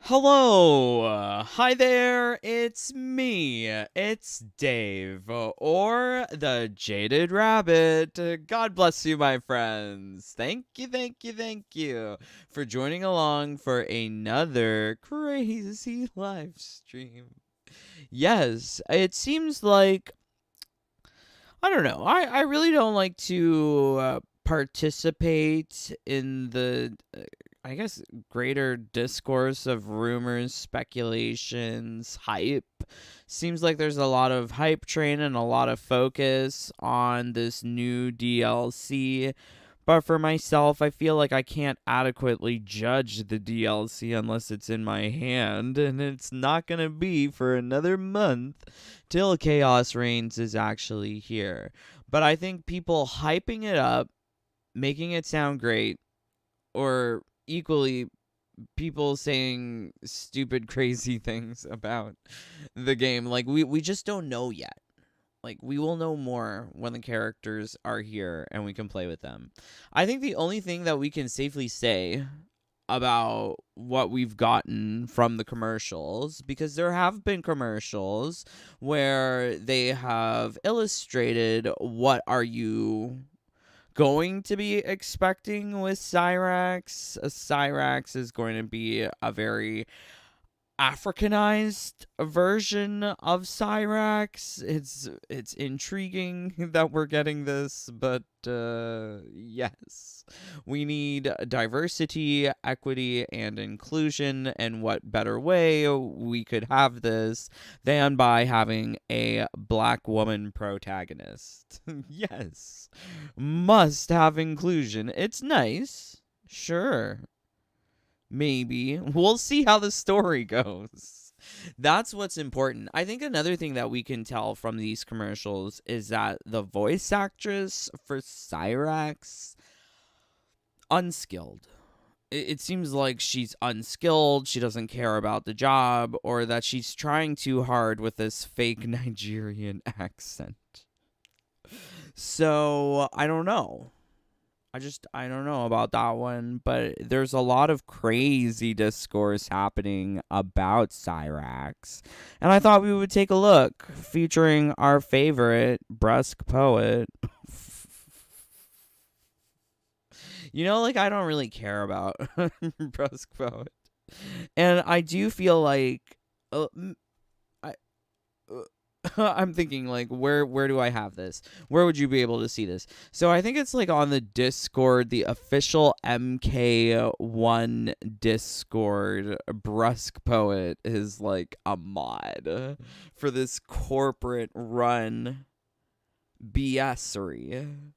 Hello! Hi there, it's me. It's Dave, or the Jaded Rabbit. God bless you, my friends. Thank you for joining along for another crazy live stream. Yes, it seems like I don't know. I really don't like to participate in the, I guess, greater discourse of rumors, speculations, hype. Seems like there's a lot of hype train and a lot of focus on this new DLC. But for myself, I feel like I can't adequately judge the DLC unless it's in my hand, and it's not going to be for another month till Chaos Reigns is actually here. But I think people hyping it up, making it sound great, or equally people saying stupid, crazy things about the game, like we just don't know yet. Like, we will know more when the characters are here and we can play with them. I think the only thing that we can safely say about what we've gotten from the commercials, because there have been commercials where they have illustrated what are you going to be expecting with Cyrax. Cyrax is going to be a very Africanized version of Cyrax. It's intriguing that we're getting this, but yes. We need diversity, equity, and inclusion, and what better way we could have this than by having a black woman protagonist? Yes. Must have inclusion. It's nice. Sure. Maybe. We'll see how the story goes. That's what's important. I think another thing that we can tell from these commercials is that the voice actress for Cyrax, unskilled. It seems like she's unskilled, she doesn't care about the job, or that she's trying too hard with this fake Nigerian accent. So, I don't know. I don't know about that one, but there's a lot of crazy discourse happening about Cyrax. And I thought we would take a look, featuring our favorite brusque poet. Like, I don't really care about brusque poet. And I do feel like I I'm thinking, like, where do I have this? Where would you be able to see this? So I think it's like on the Discord, the official MK1 Discord. Brusque Poet is like a mod for this corporate run BSery.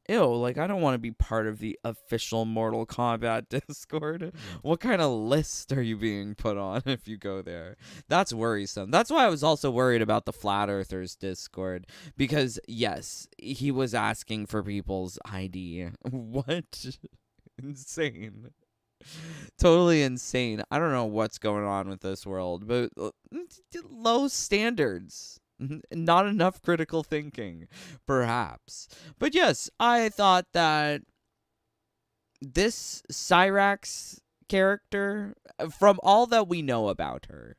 Ew, like, I don't want to be part of the official Mortal Kombat Discord. What kind of list are you being put on if you go there? That's worrisome. That's why I was also worried about the Flat Earthers Discord. Because, yes, he was asking for people's ID. What? Insane. Totally insane. I don't know what's going on with this world, but low standards. Not enough critical thinking, perhaps. But yes, I thought that this Cyrax character, from all that we know about her,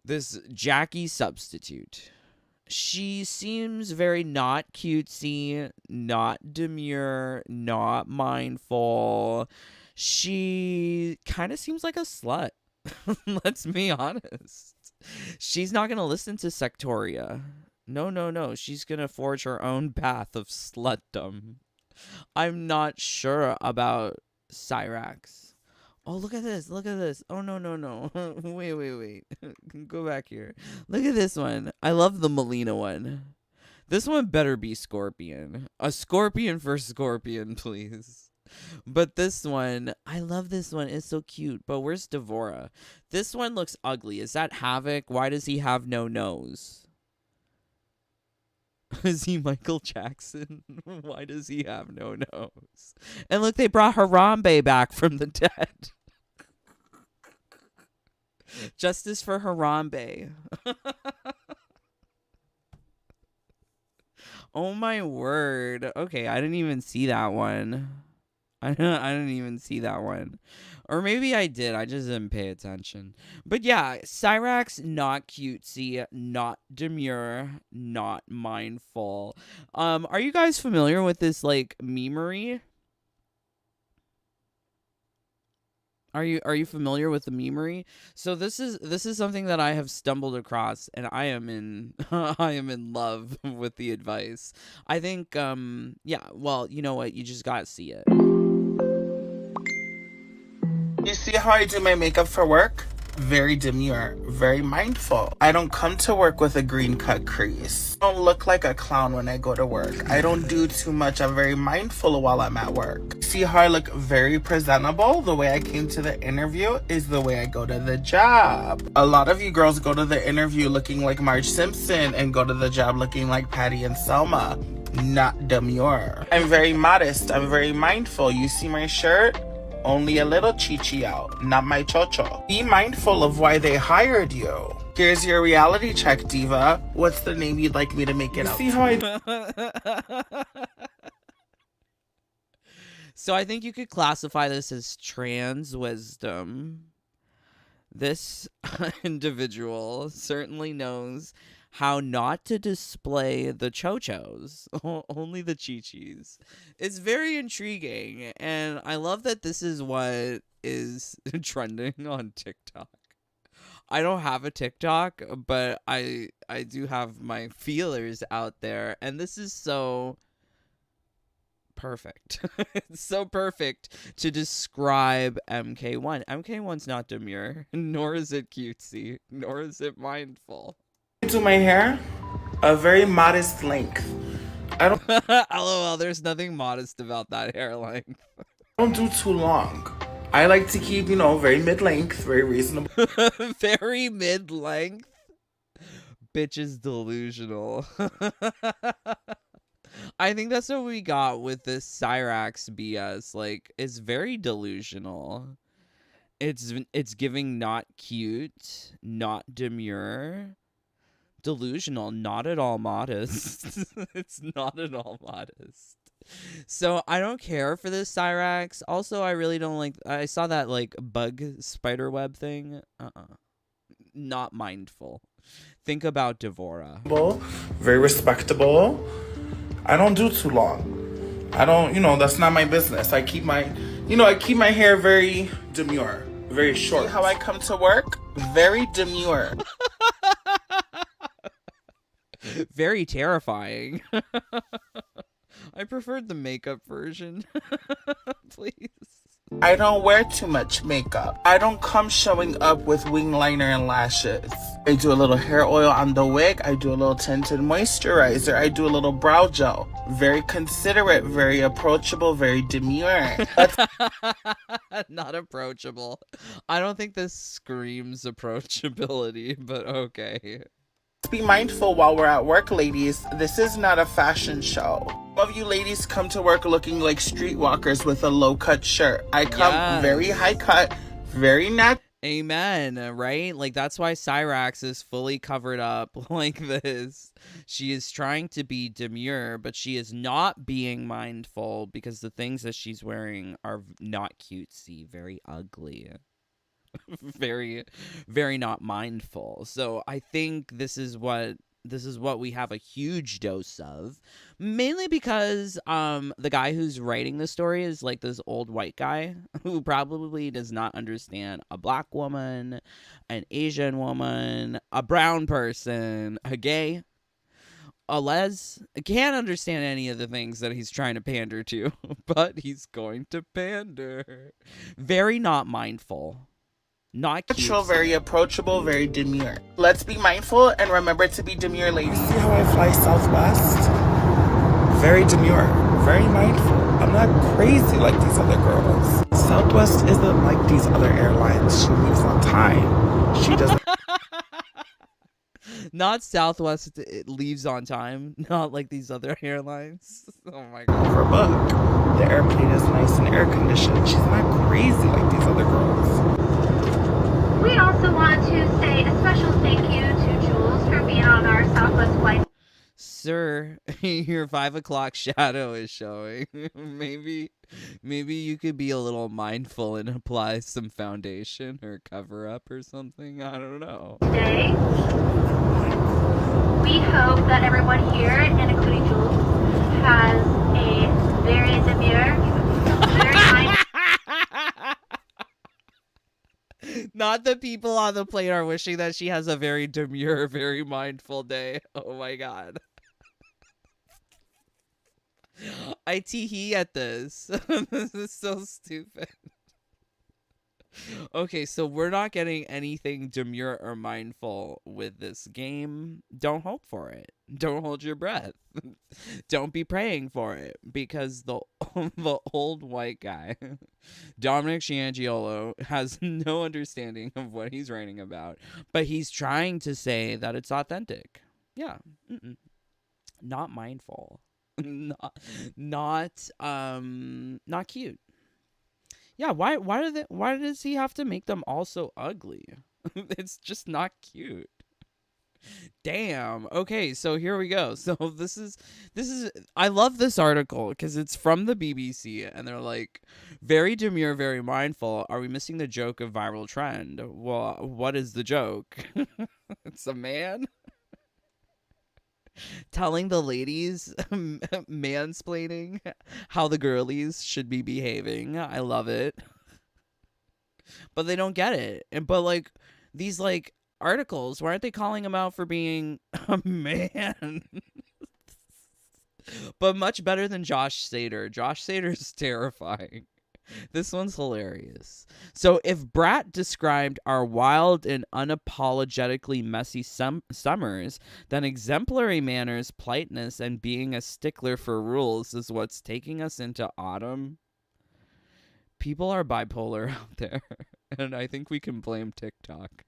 this Jackie substitute, she seems very not cutesy, not demure, not mindful. She kind of seems like a slut. Let's be honest. She's not going to listen to Sectoria. No, no, no. She's going to forge her own path of slutdom. I'm not sure about Cyrax. Oh, look at this. Look at this. Oh, no, no, no. Wait. Go back here. Look at this one. I love the Melina one. This one better be Scorpion. A Scorpion for Scorpion, please. But this one, I love this one. It's so cute. But where's Devora? This one looks ugly. Is that Havoc? Why does he have no nose? Is he Michael Jackson? Why does he have no nose? And look, they brought Harambe back from the dead. Justice for Harambe. Oh my word. Okay, I didn't even see that one. I didn't even see that one. Or maybe I did. I just didn't pay attention. But yeah, Cyrax, not cutesy, not demure, not mindful. Are you guys familiar with this like memery? Are you familiar with the memery? So this is something that I have stumbled across, and I am in I am in love with the advice. I think yeah, well, you know what? You just got to see it. You see how I do my makeup for work? Very demure, very mindful. I don't come to work with a green cut crease. I don't look like a clown when I go to work. I don't do too much. I'm very mindful while I'm at work. See how I look very presentable? The way I came to the interview is the way I go to the job. A lot of you girls go to the interview looking like Marge Simpson and go to the job looking like Patty and Selma. Not demure. I'm very modest. I'm very mindful. You see my shirt? Only a little chichi out, not my chocho. Be mindful of why they hired you. Here's your reality check, diva. What's the name you'd like me to make it up? See how I... So I think you could classify this as trans wisdom. This individual certainly knows how not to display the chochos, only the chichis. It's very intriguing, and I love that this is what is trending on TikTok. I don't have a TikTok, but I do have my feelers out there, and this is so perfect. It's so perfect to describe MK1. MK1's not demure, nor is it cutesy, nor is it mindful. Do my hair a very modest length. I don't LOL, there's nothing modest about that hair length. I don't do too long. I like to keep, very mid-length, very reasonable. Very mid-length? Bitch is delusional. I think that's what we got with this Cyrax BS. Like, it's very delusional. It's giving not cute, not demure. Delusional, not at all modest. It's not at all modest. So I don't care for this Cyrax. Also, I really don't like. I saw that like bug spider web thing. Not mindful. Think about Devora. Very respectable. I don't do too long. I don't. That's not my business. I keep my hair very demure, very short. See how I come to work? Very demure. Very terrifying. I preferred the makeup version. Please. I don't wear too much makeup. I don't come showing up with wing liner and lashes. I do a little hair oil on the wig. I do a little tinted moisturizer. I do a little brow gel. Very considerate, very approachable, very demure. Not approachable. I don't think this screams approachability, but okay. Be mindful while we're at work, ladies. This is not a fashion show. Some of you ladies come to work looking like streetwalkers with a low-cut shirt. I come very high-cut, very natural. Amen, right? Like, that's why Cyrax is fully covered up like this. She is trying to be demure, but she is not being mindful because the things that she's wearing are not cutesy, very ugly. Very, very not mindful. So I think this is what we have a huge dose of, mainly because the guy who's writing the story is like this old white guy who probably does not understand a black woman, an Asian woman, a brown person, a gay, a les. Can't understand any of the things that he's trying to pander to, but he's going to pander. Very not mindful. Not natural, very approachable, very demure. Let's be mindful and remember to be demure, ladies. See how I fly Southwest? Very demure, very mindful. I'm not crazy like these other girls. Southwest isn't like these other airlines. She leaves on time. She doesn't. Not Southwest, it leaves on time. Not like these other airlines. Oh my god. For a buck. The airplane is nice and air conditioned. She's not crazy like these other girls. We also want to say a special thank you to Jules for being on our Southwest flight. Sir, your 5 o'clock shadow is showing. Maybe you could be a little mindful and apply some foundation or cover up or something. I don't know. Today, we hope that everyone here, and including Jules, has a very demure, very mindful. Not the people on the plane are wishing that she has a very demure, very mindful day. Oh my god. I tee-hee at this. This is so stupid. Okay, so we're not getting anything demure or mindful with this game. Don't hope for it. Don't hold your breath. Don't be praying for it, because the old white guy, Dominic Sciangiolo, has no understanding of what he's writing about, but he's trying to say that it's authentic. Yeah. Not mindful. Not cute. Yeah, why does he have to make them all so ugly? It's just not cute. Damn. Okay, so here we go. So this is I love this article because it's from the BBC and they're like, very demure, very mindful. Are we missing the joke of viral trend? Well, what is the joke? It's a man telling the ladies, mansplaining how the girlies should be behaving. I love it. But they don't get it. But like these like articles, why aren't they calling him out for being a man? But much better than Josh Sater. Josh Sater's terrifying. This one's hilarious. So if Brat described our wild and unapologetically messy summers, then exemplary manners, politeness, and being a stickler for rules is what's taking us into autumn. People are bipolar out there, and I think we can blame TikTok.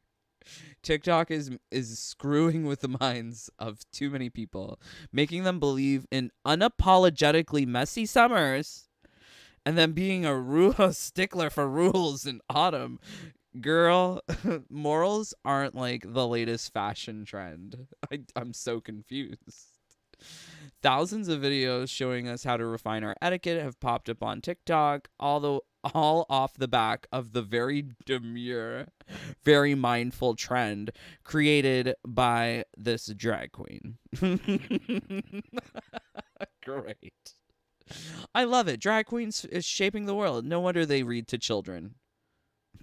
TikTok is screwing with the minds of too many people, making them believe in unapologetically messy summers, and then being a stickler for rules in autumn. Girl, morals aren't like the latest fashion trend. I'm so confused. Thousands of videos showing us how to refine our etiquette have popped up on TikTok, all off the back of the very demure, very mindful trend created by this drag queen. Great. I love it. Drag queens is shaping the world. No wonder they read to children.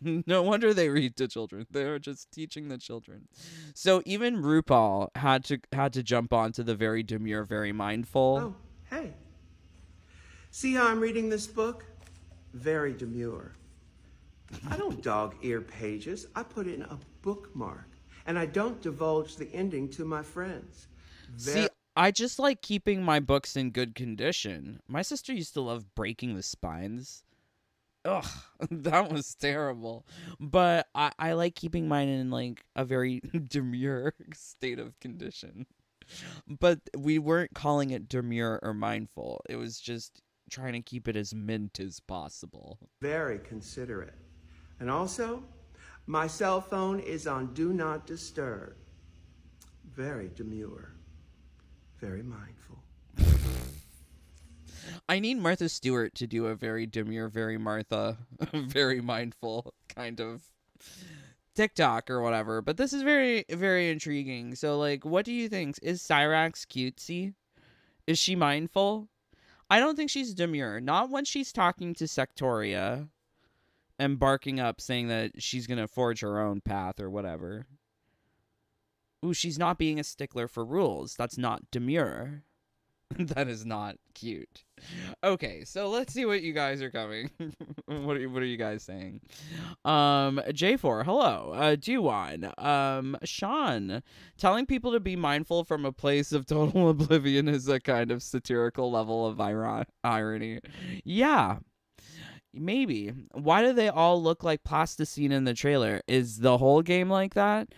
No wonder they read to children. They're just teaching the children. So even RuPaul had to jump onto the very demure, very mindful. Oh, hey. See how I'm reading this book? Very demure. I don't dog-ear pages. I put in a bookmark. And I don't divulge the ending to my friends. See, I just like keeping my books in good condition. My sister used to love breaking the spines. Ugh, that was terrible. But I like keeping mine in like a very demure state of condition. But we weren't calling it demure or mindful. It was just trying to keep it as mint as possible. Very considerate. And also, my cell phone is on Do Not Disturb. Very demure. Very mindful. I need Martha Stewart to do a very demure, very Martha, very mindful kind of TikTok or whatever. But this is very, very intriguing. So, like, what do you think? Is Cyrax cutesy? Is she mindful? I don't think she's demure. Not when she's talking to Sectoria and barking up saying that she's going to forge her own path or whatever. Ooh, she's not being a stickler for rules. That's not demure. That is not cute. Okay, so let's see what you guys are coming. What are you guys saying? J4, hello. Duwan. Sean, telling people to be mindful from a place of total oblivion is a kind of satirical level of irony. Yeah. Maybe. Why do they all look like plasticine in the trailer? Is the whole game like that?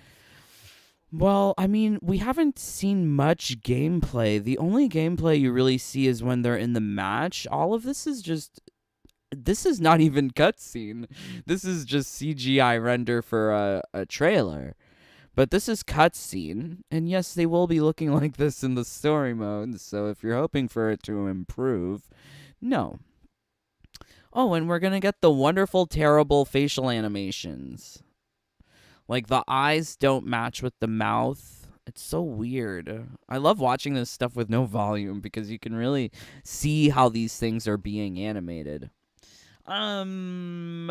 Well, I mean, we haven't seen much gameplay. The only gameplay you really see is when they're in the match. All of this is not even cutscene. This is just CGI render for a trailer. But this is cutscene, and yes, they will be looking like this in the story mode, so if you're hoping for it to improve, no. Oh, and we're gonna get the wonderful, terrible facial animations. Like, the eyes don't match with the mouth. It's so weird. I love watching this stuff with no volume because you can really see how these things are being animated. Devora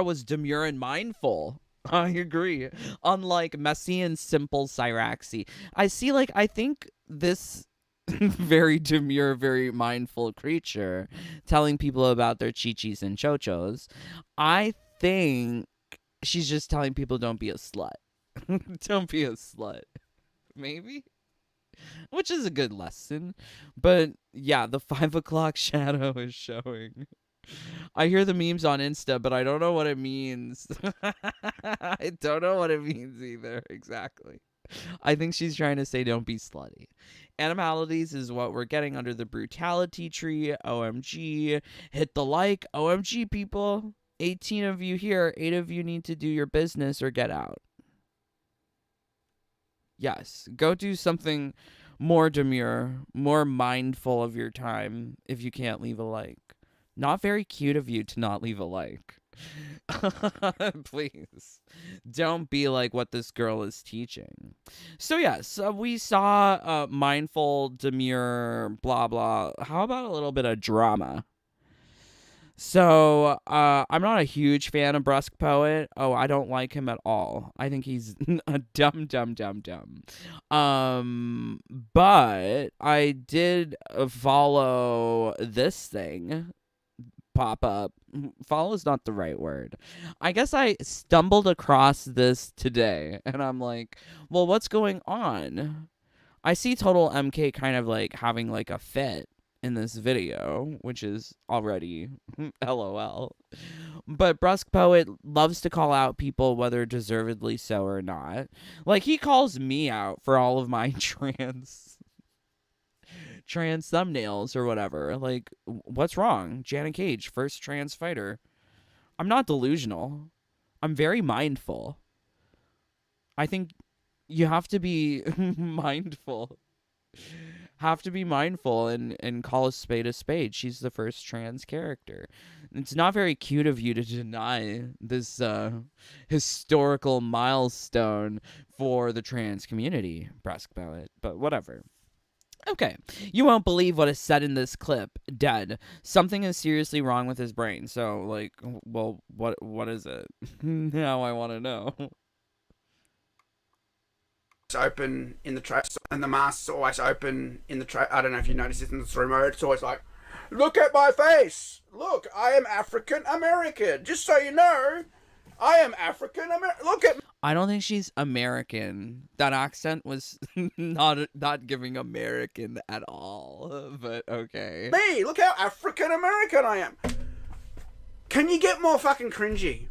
was demure and mindful. I agree. Unlike messy and simple Cyraxy. I think this very demure, very mindful creature telling people about their chichis and chochos, I think she's just telling people don't be a slut. Don't be a slut. Maybe? Which is a good lesson. But yeah, the 5 o'clock shadow is showing. I hear the memes on Insta, but I don't know what it means. I don't know what it means either, exactly. I think she's trying to say don't be slutty. Animalities is what we're getting under the brutality tree. OMG. Hit the like. OMG, people. 18 of you here. 8 of you need to do your business or get out. Yes. Go do something more demure, more mindful of your time if you can't leave a like. Not very cute of you to not leave a like. Please. Don't be like what this girl is teaching. So yes, we saw mindful, demure, blah, blah. How about a little bit of drama? So, I'm not a huge fan of Brusque Poet. Oh, I don't like him at all. I think he's a dumb. But I did follow this thing pop up. Follow is not the right word. I guess I stumbled across this today, and I'm like, well, what's going on? I see Total MK kind of like having like a fit in this video, which is already LOL. But Brusque Poet loves to call out people, whether deservedly so or not. Like, he calls me out for all of my trans thumbnails or whatever. Like, what's wrong? Janet Cage, first trans fighter. I'm not delusional. I'm very mindful. I think you have to be mindful. Have to be mindful and call a spade. She's the first trans character. It's not very cute of you to deny this historical milestone for the trans community, Brusque Poet, but whatever. Okay, you won't believe what is said in this clip. Dead. Something is seriously wrong with his brain. So, like, well, what is it? Now I want to know. It's open in the tray, and the mask's always open in the tray. I don't know if you noticed this in the story mode. It's always like, look at my face. Look, I am African American. Just so you know, I am African American. Look at. I don't think she's American. That accent was not giving American at all. But okay. Me, look how African American I am. Can you get more fucking cringy?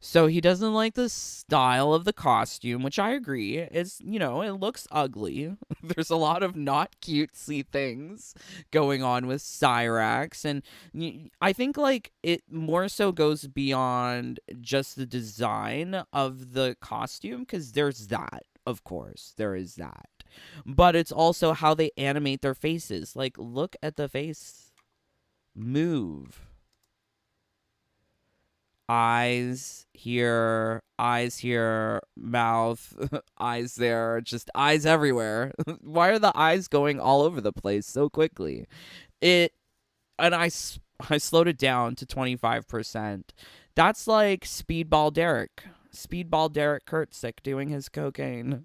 So he doesn't like the style of the costume, which I agree. It's, you know, it looks ugly. There's a lot of not cutesy things going on with Cyrax. And I think, like, it more so goes beyond just the design of the costume, because there's that, of course. There is that. But it's also how they animate their faces. Like, look at the face move. Eyes here, mouth, eyes there, just eyes everywhere. Why are the eyes going all over the place so quickly? I slowed it down to 25%. That's like Speedball Derek Kurtzik doing his cocaine.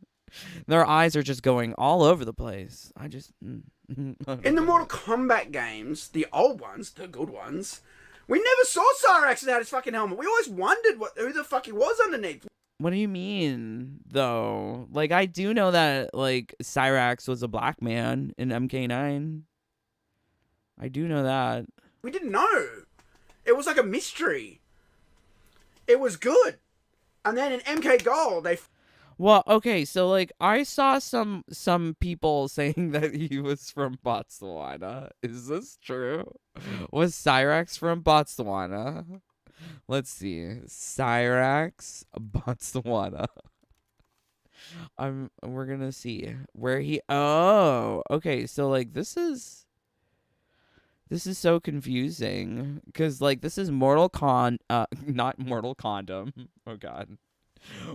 Their eyes are just going all over the place. In the Mortal Kombat games, the old ones, the good ones, we never saw Cyrax without his fucking helmet. We always wondered who the fuck he was underneath. What do you mean, though? Like, I do know that, like, Cyrax was a black man in MK9. I do know that. We didn't know. It was like a mystery. It was good. And then in MK Gold, they... Well, okay, so, like, I saw some people saying that he was from Botswana. Is this true? Was Cyrax from Botswana? Let's see. Cyrax, Botswana. We're gonna see where he. Oh, okay. So like this is so confusing because like this is not Mortal Condom. Oh God.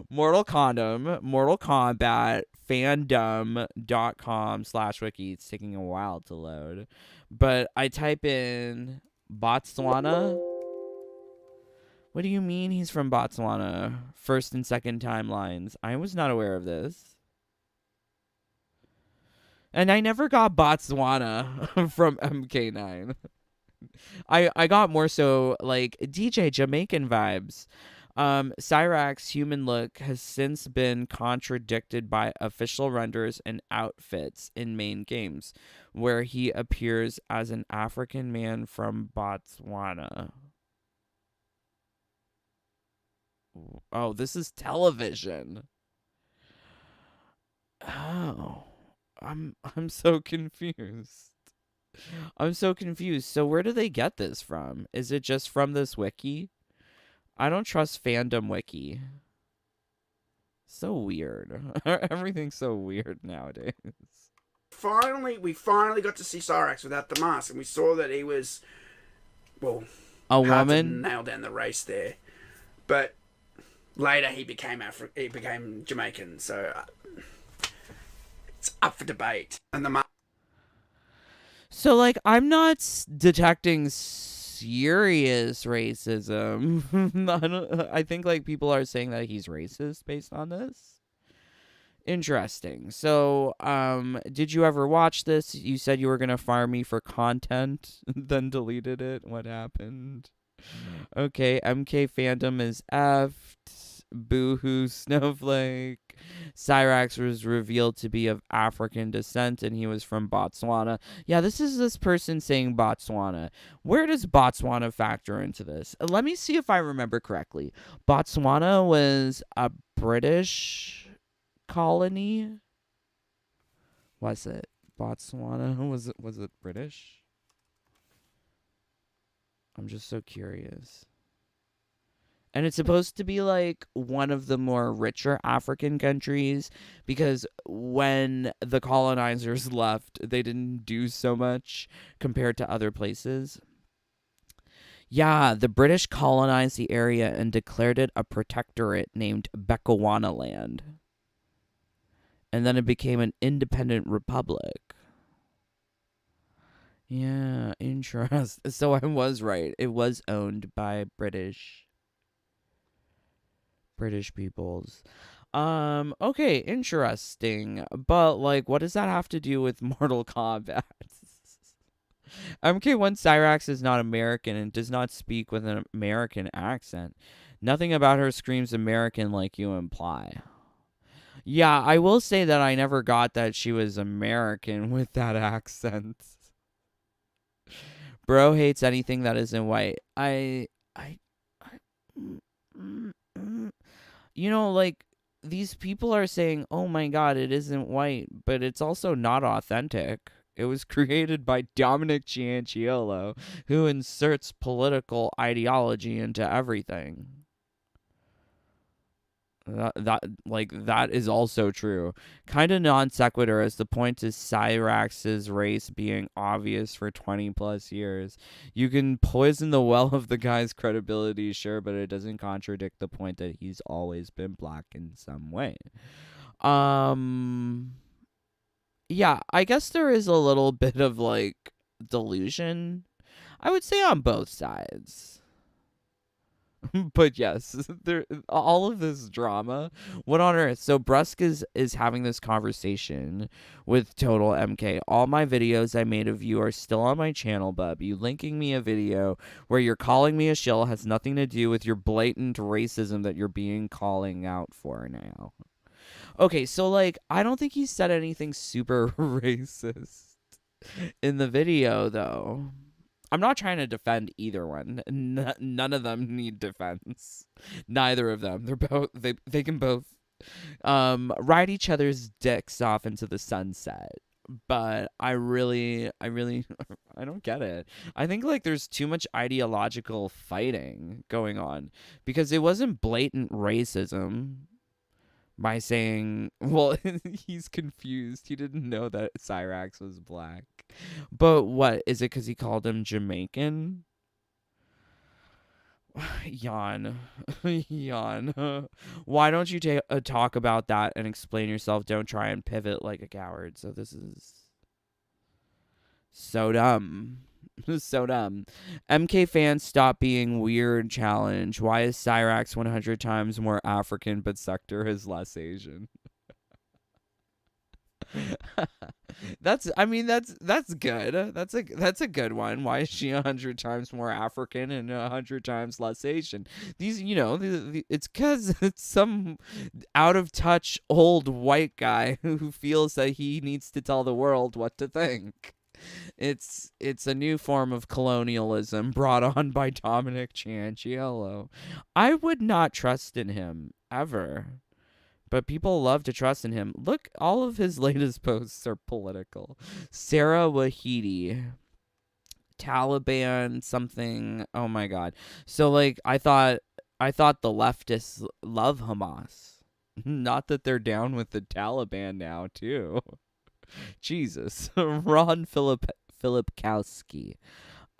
Mortal Condom, Mortal Kombat, fandom.com/wiki. It's taking a while to load. But I type in Botswana. What do you mean he's from Botswana? First and second timelines. I was not aware of this. And I never got Botswana from MK9. I got more so like DJ Jamaican vibes. Cyrax's human look has since been contradicted by official renders and outfits in main games, where he appears as an African man from Botswana. Oh, this is television. Oh, I'm so confused. I'm so confused. So where do they get this from? Is it just from this wiki? I don't trust fandom wiki. So weird. Everything's so weird nowadays. We finally got to see Cyrax without the mask, and we saw that he was, well, A hard to woman? nail down the race there. But later he became Jamaican, so it's up for debate. And the So, like, I'm not detecting serious racism. I think, like, people are saying that he's racist based on this. Interesting. So, did you ever watch this? You said you were going to fire me for content, then deleted it. What happened? Okay, MK fandom is effed. Boo-hoo snowflake. Cyrax was revealed to be of African descent and he was from Botswana. Yeah, this is this person saying Botswana. Where does Botswana factor into this? Let me see if I remember correctly. Botswana was a British colony? Was it? Botswana? Was it British? I'm just so curious. And it's supposed to be like one of the more richer African countries because when the colonizers left, they didn't do so much compared to other places. Yeah, the British colonized the area and declared it a protectorate named Bechuanaland. And then it became an independent republic. Yeah, interesting. So I was right. It was owned by British peoples. Okay, interesting. But like what does that have to do with Mortal Kombat? MK1 Cyrax is not American and does not speak with an American accent. Nothing about her screams American like you imply. Yeah, I will say that I never got that she was American with that accent. Bro hates anything that isn't white. You know, like, these people are saying, oh my god, it isn't white, but it's also not authentic. It was created by Dominic Gianchiolo, who inserts political ideology into everything. That is also true. Kind of non sequitur, as the point is Cyrax's race being obvious for 20 plus years. You can poison the well of the guy's credibility, sure, but it doesn't contradict the point that he's always been black in some way. Yeah, I guess there is a little bit of like delusion. I would say on both sides. But yes, all of this drama. What on earth? So Brusk is having this conversation with Total MK. All my videos I made of you are still on my channel, bub. You linking me a video where you're calling me a shill has nothing to do with your blatant racism that you're being calling out for now. Okay, so like I don't think he said anything super racist in the video though. I'm not trying to defend either one. None of them need defense. Neither of them. They're both they can both ride each other's dicks off into the sunset. but I really I don't get it. I think like there's too much ideological fighting going on, because it wasn't blatant racism by saying, well, he's confused. He didn't know that Cyrax was black. But what is it, because he called him Jamaican? Yawn. Yawn. Why don't you talk about that and explain yourself? Don't try and pivot like a coward. So this is so dumb. So dumb. MK fans, stop being weird challenge. Why is Cyrax 100 times more African but Sector is less Asian? That's good. That's a good one. Why is she 100 times more African and 100 times less Asian? These, it's because it's some out of touch old white guy who feels that he needs to tell the world what to think. It's a new form of colonialism brought on by Dominic Cianciello. I would not trust in him ever. But people love to trust in him. Look, all of his latest posts are political. Sarah Wahidi. Taliban something. Oh my god. So like I thought the leftists love Hamas. Not that they're down with the Taliban now too. Jesus. Ron Filipkowski.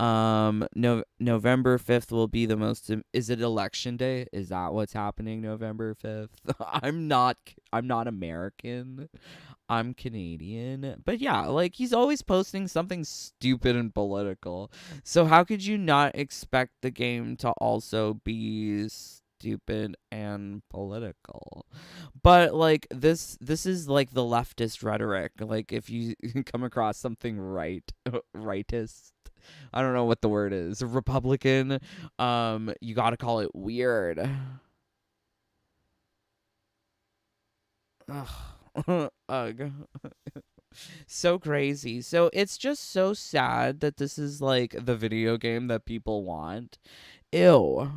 November 5th will be the most. Is it election day? Is that what's happening November 5th? I'm not American. I'm Canadian. But yeah, like he's always posting something stupid and political. So how could you not expect the game to also be stupid and political? But like this is like the leftist rhetoric. Like if you come across something rightist, I don't know what the word is, Republican, you got to call it weird. Ugh. So crazy. So it's just so sad that this is like the video game that people want. Ew.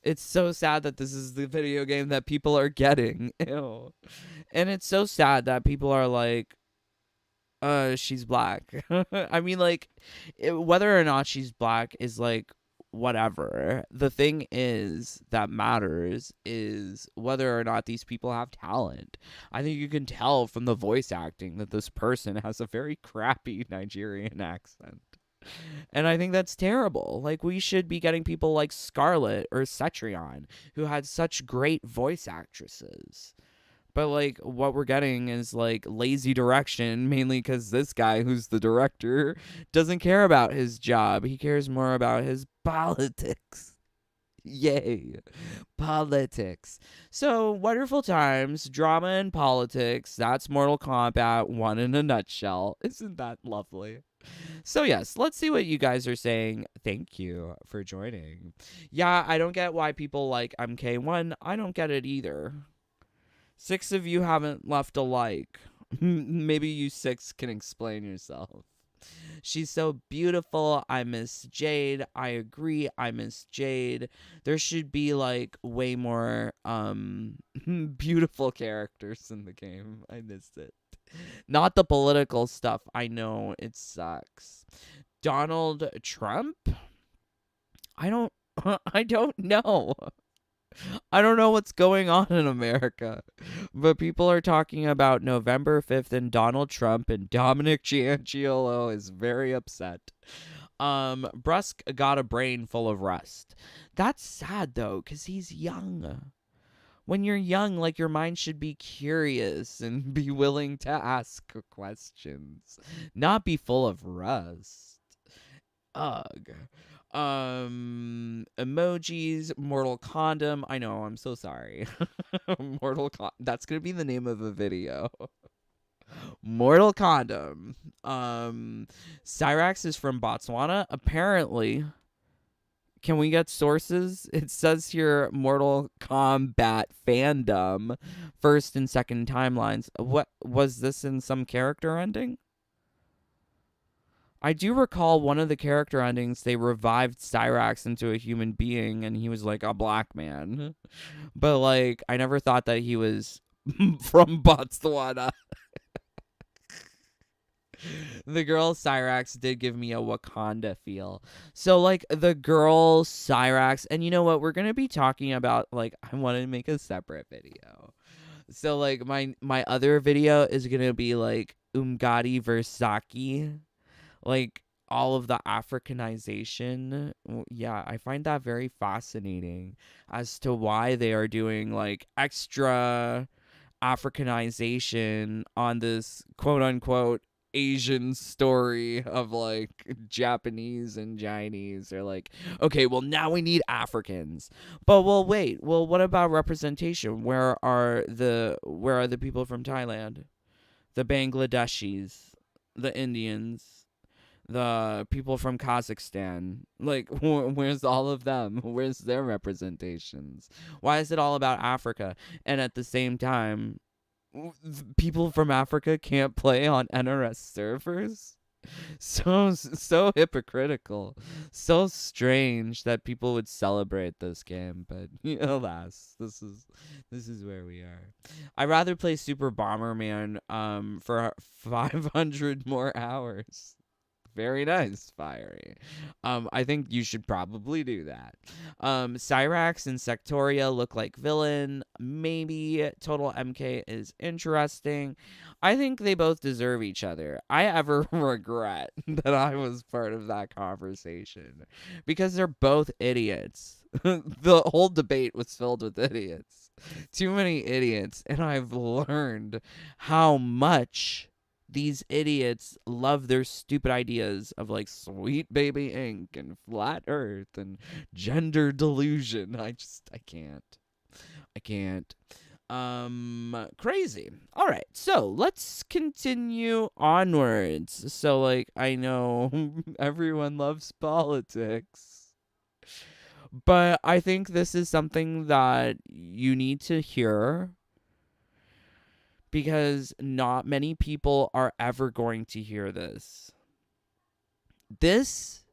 It's so sad that this is the video game that people are getting. Ew. And it's so sad that people are like, she's black. I mean, like, whether or not she's black is, like, whatever. The thing is that matters is whether or not these people have talent. I think you can tell from the voice acting that this person has a very crappy Nigerian accent. And I think that's terrible. Like, we should be getting people like Scarlett or Cetrion, who had such great voice actresses. But, like, what we're getting is, like, lazy direction, mainly because this guy, who's the director, doesn't care about his job. He cares more about his politics. Yay. Politics. So, wonderful times, drama and politics. That's Mortal Kombat 1 in a nutshell. Isn't that lovely? So, yes, let's see what you guys are saying. Thank you for joining. Yeah, I don't get why people like MK1. I don't get it either. 6 of you haven't left a like. Maybe you 6 can explain yourself. She's so beautiful. I miss Jade. I agree. I miss Jade. There should be like way more beautiful characters in the game. I missed it. Not the political stuff. I know it sucks. Donald Trump? I don't know. I don't know what's going on in America, but people are talking about November 5th and Donald Trump, and Dominic Cianciello is very upset. Brusque got a brain full of rust. That's sad though, because he's young. When you're young, like, your mind should be curious and be willing to ask questions, not be full of rust. Ugh. Emojis, Mortal Condom. I know, I'm so sorry. That's gonna be the name of a video. Mortal Condom. Cyrax is from Botswana, apparently. Can we get sources? It says here Mortal Kombat fandom, first and second timelines. What was this in some character ending? I do recall one of the character endings, they revived Cyrax into a human being, and he was, like, a black man. But, like, I never thought that he was from Botswana. The girl Cyrax did give me a Wakanda feel. So like the girl Cyrax, and you know what? We're gonna be talking about like I want to make a separate video. So like my other video is gonna be like Umgadi Versaki, like all of the Africanization. Yeah, I find that very fascinating as to why they are doing like extra Africanization on this quote unquote Asian story of like Japanese and Chinese. They're like, okay, well now we need Africans. But well wait, well what about representation? Where are the people from Thailand? The Bangladeshis, the Indians, the people from Kazakhstan? Like, where's all of them? Where's their representations? Why is it all about Africa? And at the same time, people from Africa can't play on NRS servers? So hypocritical. So strange that people would celebrate this game, but alas, this is where we are. I'd rather play Super Bomberman for 500 more hours. Very nice, Fiery. I think you should probably do that. Cyrax and Sectoria look like villain. Maybe Total MK is interesting. I think they both deserve each other. I ever regret that I was part of that conversation because they're both idiots. The whole debate was filled with idiots. Too many idiots. And I've learned how much these idiots love their stupid ideas of like Sweet Baby Inc. and Flat Earth and gender delusion. I can't. Crazy. All right, so let's continue onwards. So like I know everyone loves politics, but I think this is something that you need to hear, because not many people are ever going to hear this. This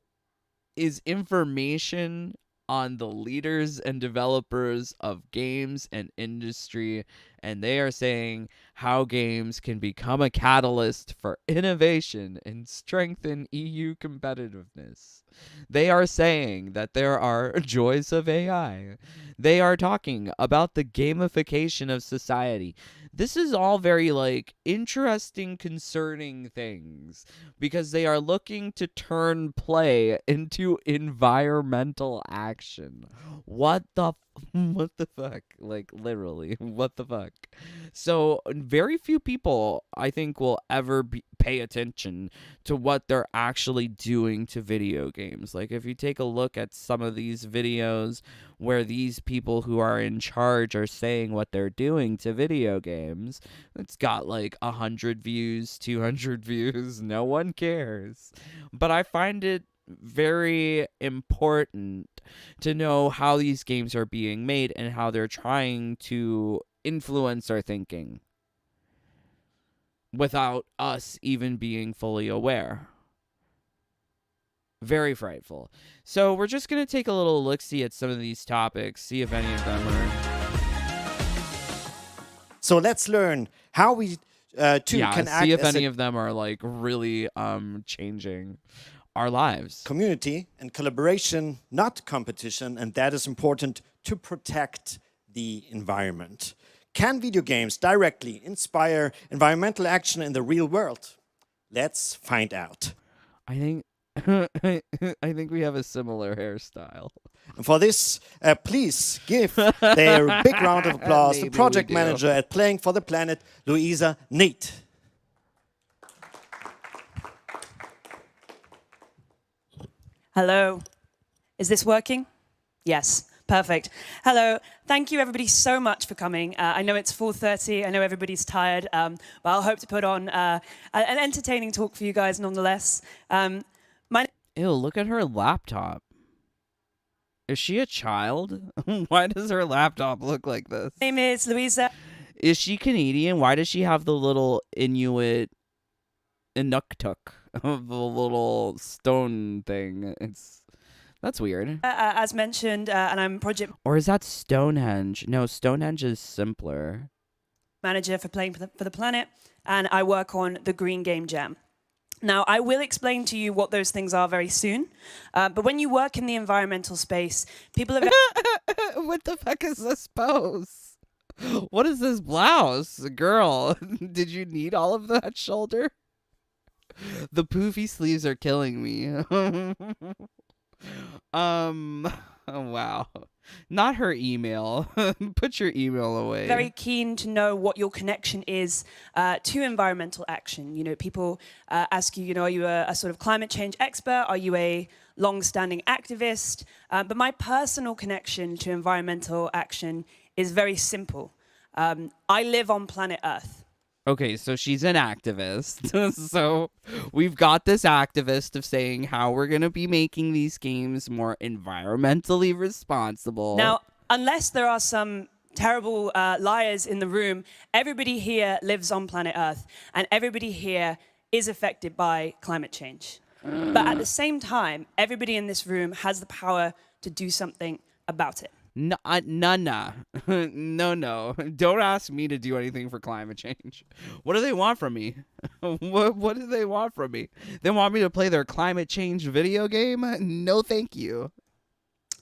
is information on the leaders and developers of games and industry, and they are saying how games can become a catalyst for innovation and strengthen EU competitiveness. They are saying that there are joys of AI. They are talking about the gamification of society. This is all very like interesting, concerning things, because they are looking to turn play into environmental action. What the fuck? Like literally, what the fuck? So very few people, I think, will ever pay attention to what they're actually doing to video games. Like if you take a look at some of these videos where these people who are in charge are saying what they're doing to video games, it's got like 100 views, 200 views. No one cares. But I find it very important to know how these games are being made and how they're trying to influence our thinking without us even being fully aware. Very frightful. So we're just going to take a little look-see at some of these topics, see if any of them are... So let's learn how we can act see if as any a of them are like really changing our lives. community and collaboration, not competition, and that is important to protect the environment. Can video games directly inspire environmental action in the real world? Let's find out. I think I think we have a similar hairstyle. And for this, please give their big round of applause to Maybe project we do. manager at Playing for the Planet, Louisa Neat. Hello. Is this working? Yes. Perfect. Hello. Thank you, everybody, so much for coming. I know it's 4:30. I know everybody's tired, but I'll hope to put on an entertaining talk for you guys nonetheless. My Ew, look at her laptop. Is she a child? Why does her laptop look like this? name is Louisa. Is she Canadian? Why does she have the little Inuit Inuktuk, the little stone thing? That's weird. As mentioned, and I'm project Or is that Stonehenge? No, Stonehenge is simpler. manager for Playing for the Planet, and I work on the Green Game Jam. Now, I will explain to you what those things are very soon, but when you work in the environmental space, people are... What the fuck is this pose? What is this blouse? Girl, did you need all of that shoulder? The poofy sleeves are killing me. Oh, wow. Not her email. Put your email away. very keen to know what your connection is to environmental action. You know, people ask you, you know, are you a sort of climate change expert? Are you a long-standing activist? But my personal connection to environmental action is very simple. I live on planet Earth. Okay, so she's an activist. So we've got this activist of saying how we're going to be making these games more environmentally responsible. Now, unless there are some terrible liars in the room, everybody here lives on planet Earth, and everybody here is affected by climate change. But at the same time, everybody in this room has the power to do something about it. No. No. Don't ask me to do anything for climate change. What do they want from me? What do they want from me? They want me to play their climate change video game? No, thank you.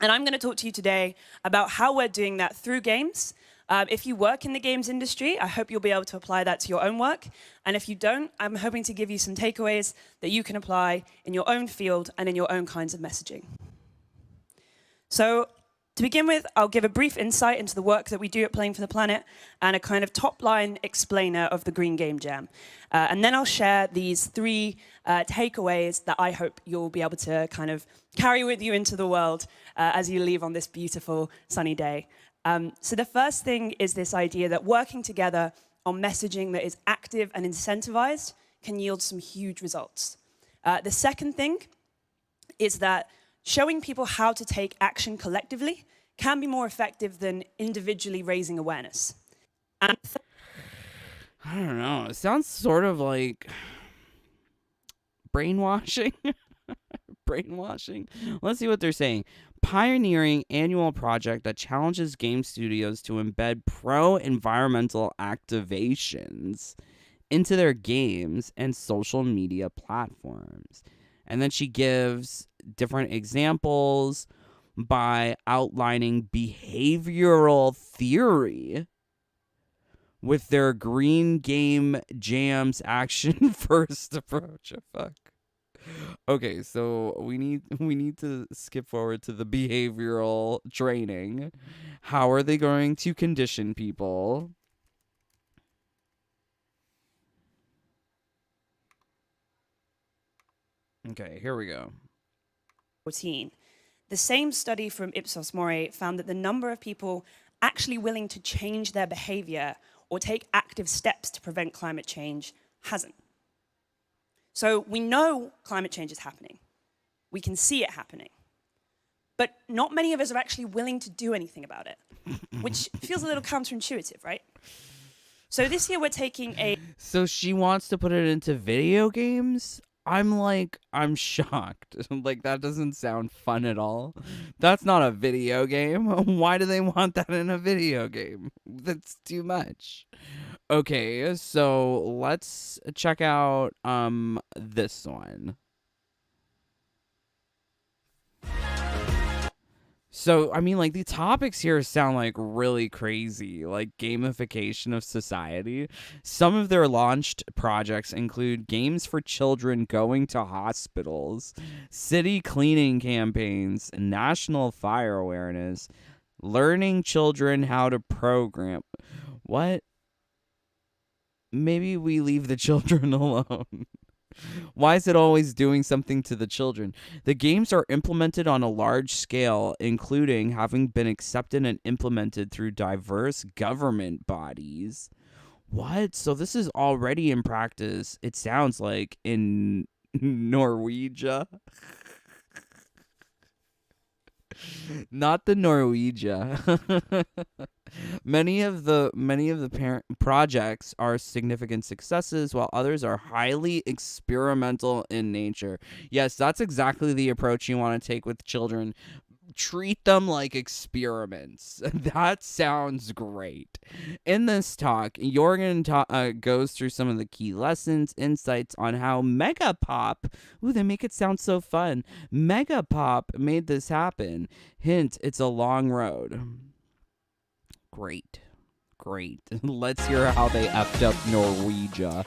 And I'm going to talk to you today about how we're doing that through games. If you work in the games industry, I hope you'll be able to apply that to your own work. And if you don't, I'm hoping to give you some takeaways that you can apply in your own field and in your own kinds of messaging. So, to begin with, I'll give a brief insight into the work that we do at Playing for the Planet and a kind of top-line explainer of the Green Game Jam. And then I'll share these three takeaways that I hope you'll be able to kind of carry with you into the world as you leave on this beautiful sunny day. So the first thing is this idea that working together on messaging that is active and incentivized can yield some huge results. The second thing is that showing people how to take action collectively can be more effective than individually raising awareness. And I don't know. It sounds sort of like brainwashing. Brainwashing. Let's see what they're saying. Pioneering annual project that challenges game studios to embed pro-environmental activations into their games and social media platforms. And then she gives different examples by outlining behavioral theory with their Green Game Jam's action first approach. Fuck. Okay, so we need to skip forward to the behavioral training. How are they going to condition people? Okay, here we go. 14. The same study from Ipsos Mori found that the number of people actually willing to change their behavior or take active steps to prevent climate change hasn't. So we know climate change is happening. We can see it happening. But not many of us are actually willing to do anything about it, which feels a little counterintuitive, right? So this year we're taking a... So she wants to put it into video games? I'm shocked. Like, that doesn't sound fun at all. That's not a video game. Why do they want that in a video game? That's too much. Okay, so let's check out this one. So, I mean, like, the topics here sound like really crazy, like gamification of society. Some of their launched projects include games for children going to hospitals, city cleaning campaigns, national fire awareness, learning children how to program. What? Maybe we leave the children alone. Why is it always doing something to the children? The games are implemented on a large scale, including having been accepted and implemented through diverse government bodies. What? So this is already in practice, it sounds like, in Norwegia. Not the Norwegia. Many of the parent projects are significant successes, while others are highly experimental in nature. Yes, that's exactly the approach you want to take with children. treat them like experiments. That sounds great. In this talk, Jørgen goes through some of the key lessons, insights on how Megapop, ooh, they make it sound so fun, Megapop made this happen. Hint, it's a long road. Great. Let's hear how they effed up Norwegia.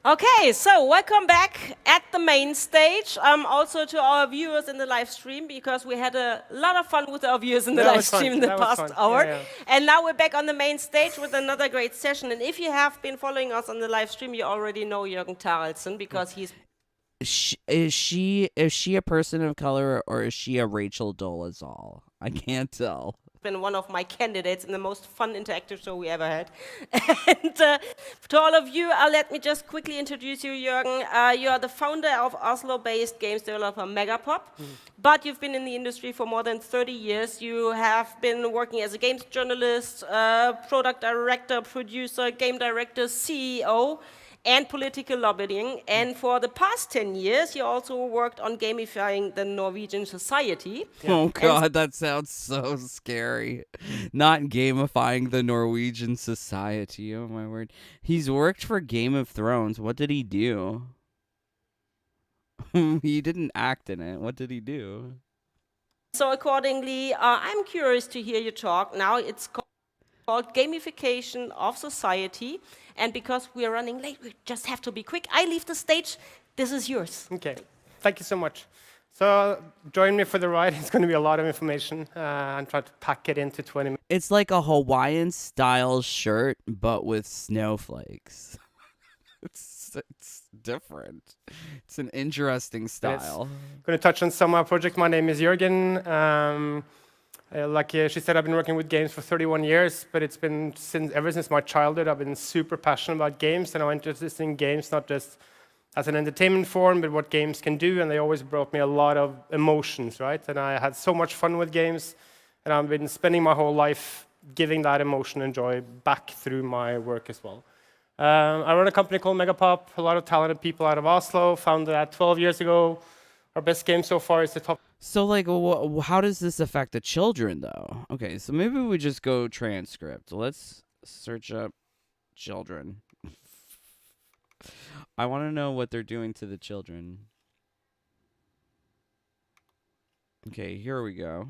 Okay, so welcome back at the main stage. Also to our viewers in the live stream, because we had a lot of fun with our viewers in the live stream in the past hour. Yeah. And now we're back on the main stage with another great session. And if you have been following us on the live stream, you already know Jørgen Tharaldsen, because he's... Is she a person of color, or is she a Rachel Dolezal? I can't tell. Been one of my candidates in the most fun interactive show we ever had. And to all of you, let me just quickly introduce you, Jørgen. You are the founder of Oslo-based games developer Megapop, but you've been in the industry for more than 30 years. You have been working as a games journalist, product director, producer, game director, CEO, and political lobbying. And for the past 10 years, you also worked on gamifying the Norwegian society. Yeah. Oh, God, that sounds so scary. Not gamifying the Norwegian society. Oh, my word. He's worked for Game of Thrones. What did he do? He didn't act in it. What did he do? So accordingly, I'm curious to hear you talk. Now it's called Gamification of Society. And because we are running late, we just have to be quick. I leave the stage. This is yours. Okay, thank you so much. So join me for the ride. It's going to be a lot of information and try to pack it into 20 minutes. It's like a Hawaiian-style shirt, but with snowflakes. It's different. It's an interesting style. I'm going to touch on some of our project. My name is Jørgen. Like she said, I've been working with games for 31 years, but it's been ever since my childhood. I've been super passionate about games, and I'm interested in games not just as an entertainment form, but what games can do, and they always brought me a lot of emotions, right? And I had so much fun with games, and I've been spending my whole life giving that emotion and joy back through my work as well. I run a company called Megapop, a lot of talented people out of Oslo, founded that 12 years ago. Our best game so far is the top. So, like, how does this affect the children, though? Okay, so maybe we just go transcript. Let's search up children. I want to know what they're doing to the children. Okay, here we go.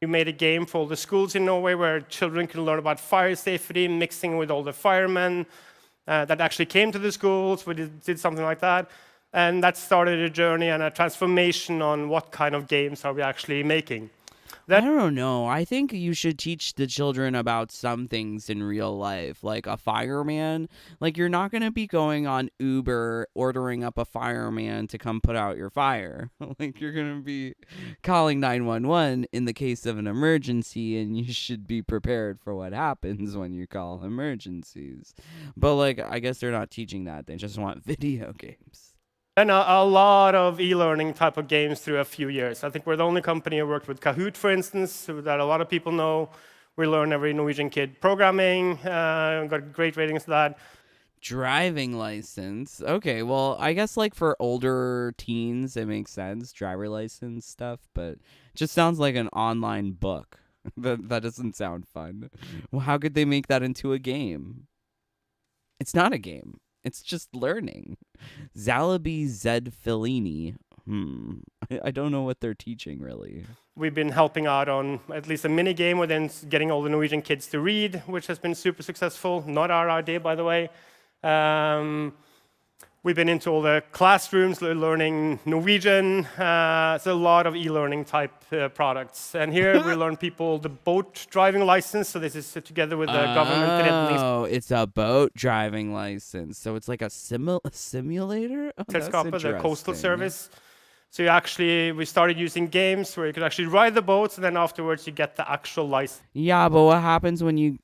We made a game for all the schools in Norway where children can learn about fire safety, mixing with all the firemen that actually came to the schools. We did something like that. And that started a journey and a transformation on what kind of games are we actually making. I don't know. I think you should teach the children about some things in real life, like a fireman. Like, you're not going to be going on Uber ordering up a fireman to come put out your fire. Like, you're going to be calling 911 in the case of an emergency, and you should be prepared for what happens when you call emergencies. But, like, I guess they're not teaching that. They just want video games. And a lot of e-learning type of games through a few years. I think we're the only company who worked with Kahoot, for instance, that a lot of people know. We learn every Norwegian kid programming, got great ratings for that. Driving license. Okay, well, I guess like for older teens, it makes sense, driver license stuff, but it just sounds like an online book. That doesn't sound fun. Well, how could they make that into a game? It's not a game. It's just learning. Zalabi Zed Fellini. I don't know what they're teaching, really. We've been helping out on at least a mini game within getting all the Norwegian kids to read, which has been super successful. Not our idea, by the way. We've been into all the classrooms learning Norwegian. It's a lot of e-learning type products. And here we learn people the boat driving license. So this is together with the government. Oh, it's a boat driving license. So it's like a simulator? Oh, that's the coastal service. So we started using games where you could actually ride the boats, and then afterwards you get the actual license. Yeah, but what happens when you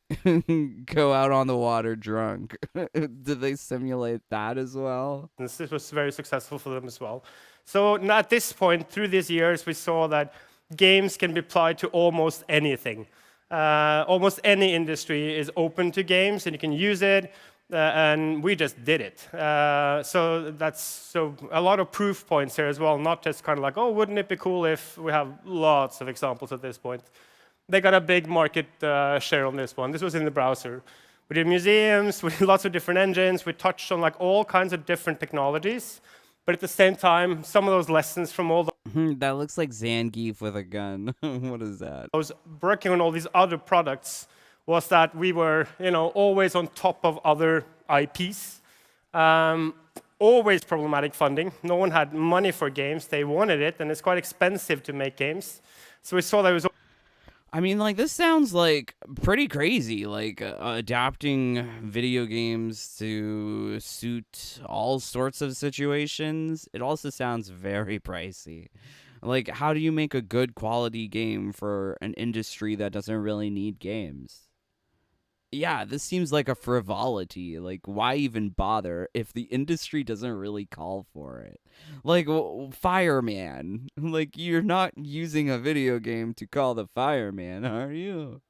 go out on the water drunk? Did they simulate that as well? This was very successful for them as well. So at this point, through these years, we saw that games can be applied to almost anything. Almost any industry is open to games, and you can use it. and we just did it. So that's a lot of proof points here as well, not just kind of like, oh, wouldn't it be cool if we have lots of examples at this point. They got a big market share on this one. This was in the browser. We did museums, we did lots of different engines, we touched on like all kinds of different technologies, but at the same time, some of those lessons from all That looks like Zangief with a gun. What is that? those working on all these other products was that we were, always on top of other IPs. Always problematic funding. No one had money for games. They wanted it, and it's quite expensive to make games. So we saw that it was. I mean, like, this sounds like pretty crazy, like adapting video games to suit all sorts of situations. It also sounds very pricey. Like, how do you make a good quality game for an industry that doesn't really need games? Yeah, this seems like a frivolity. Like, why even bother if the industry doesn't really call for it? Like, Fireman. Like, you're not using a video game to call the fireman, are you?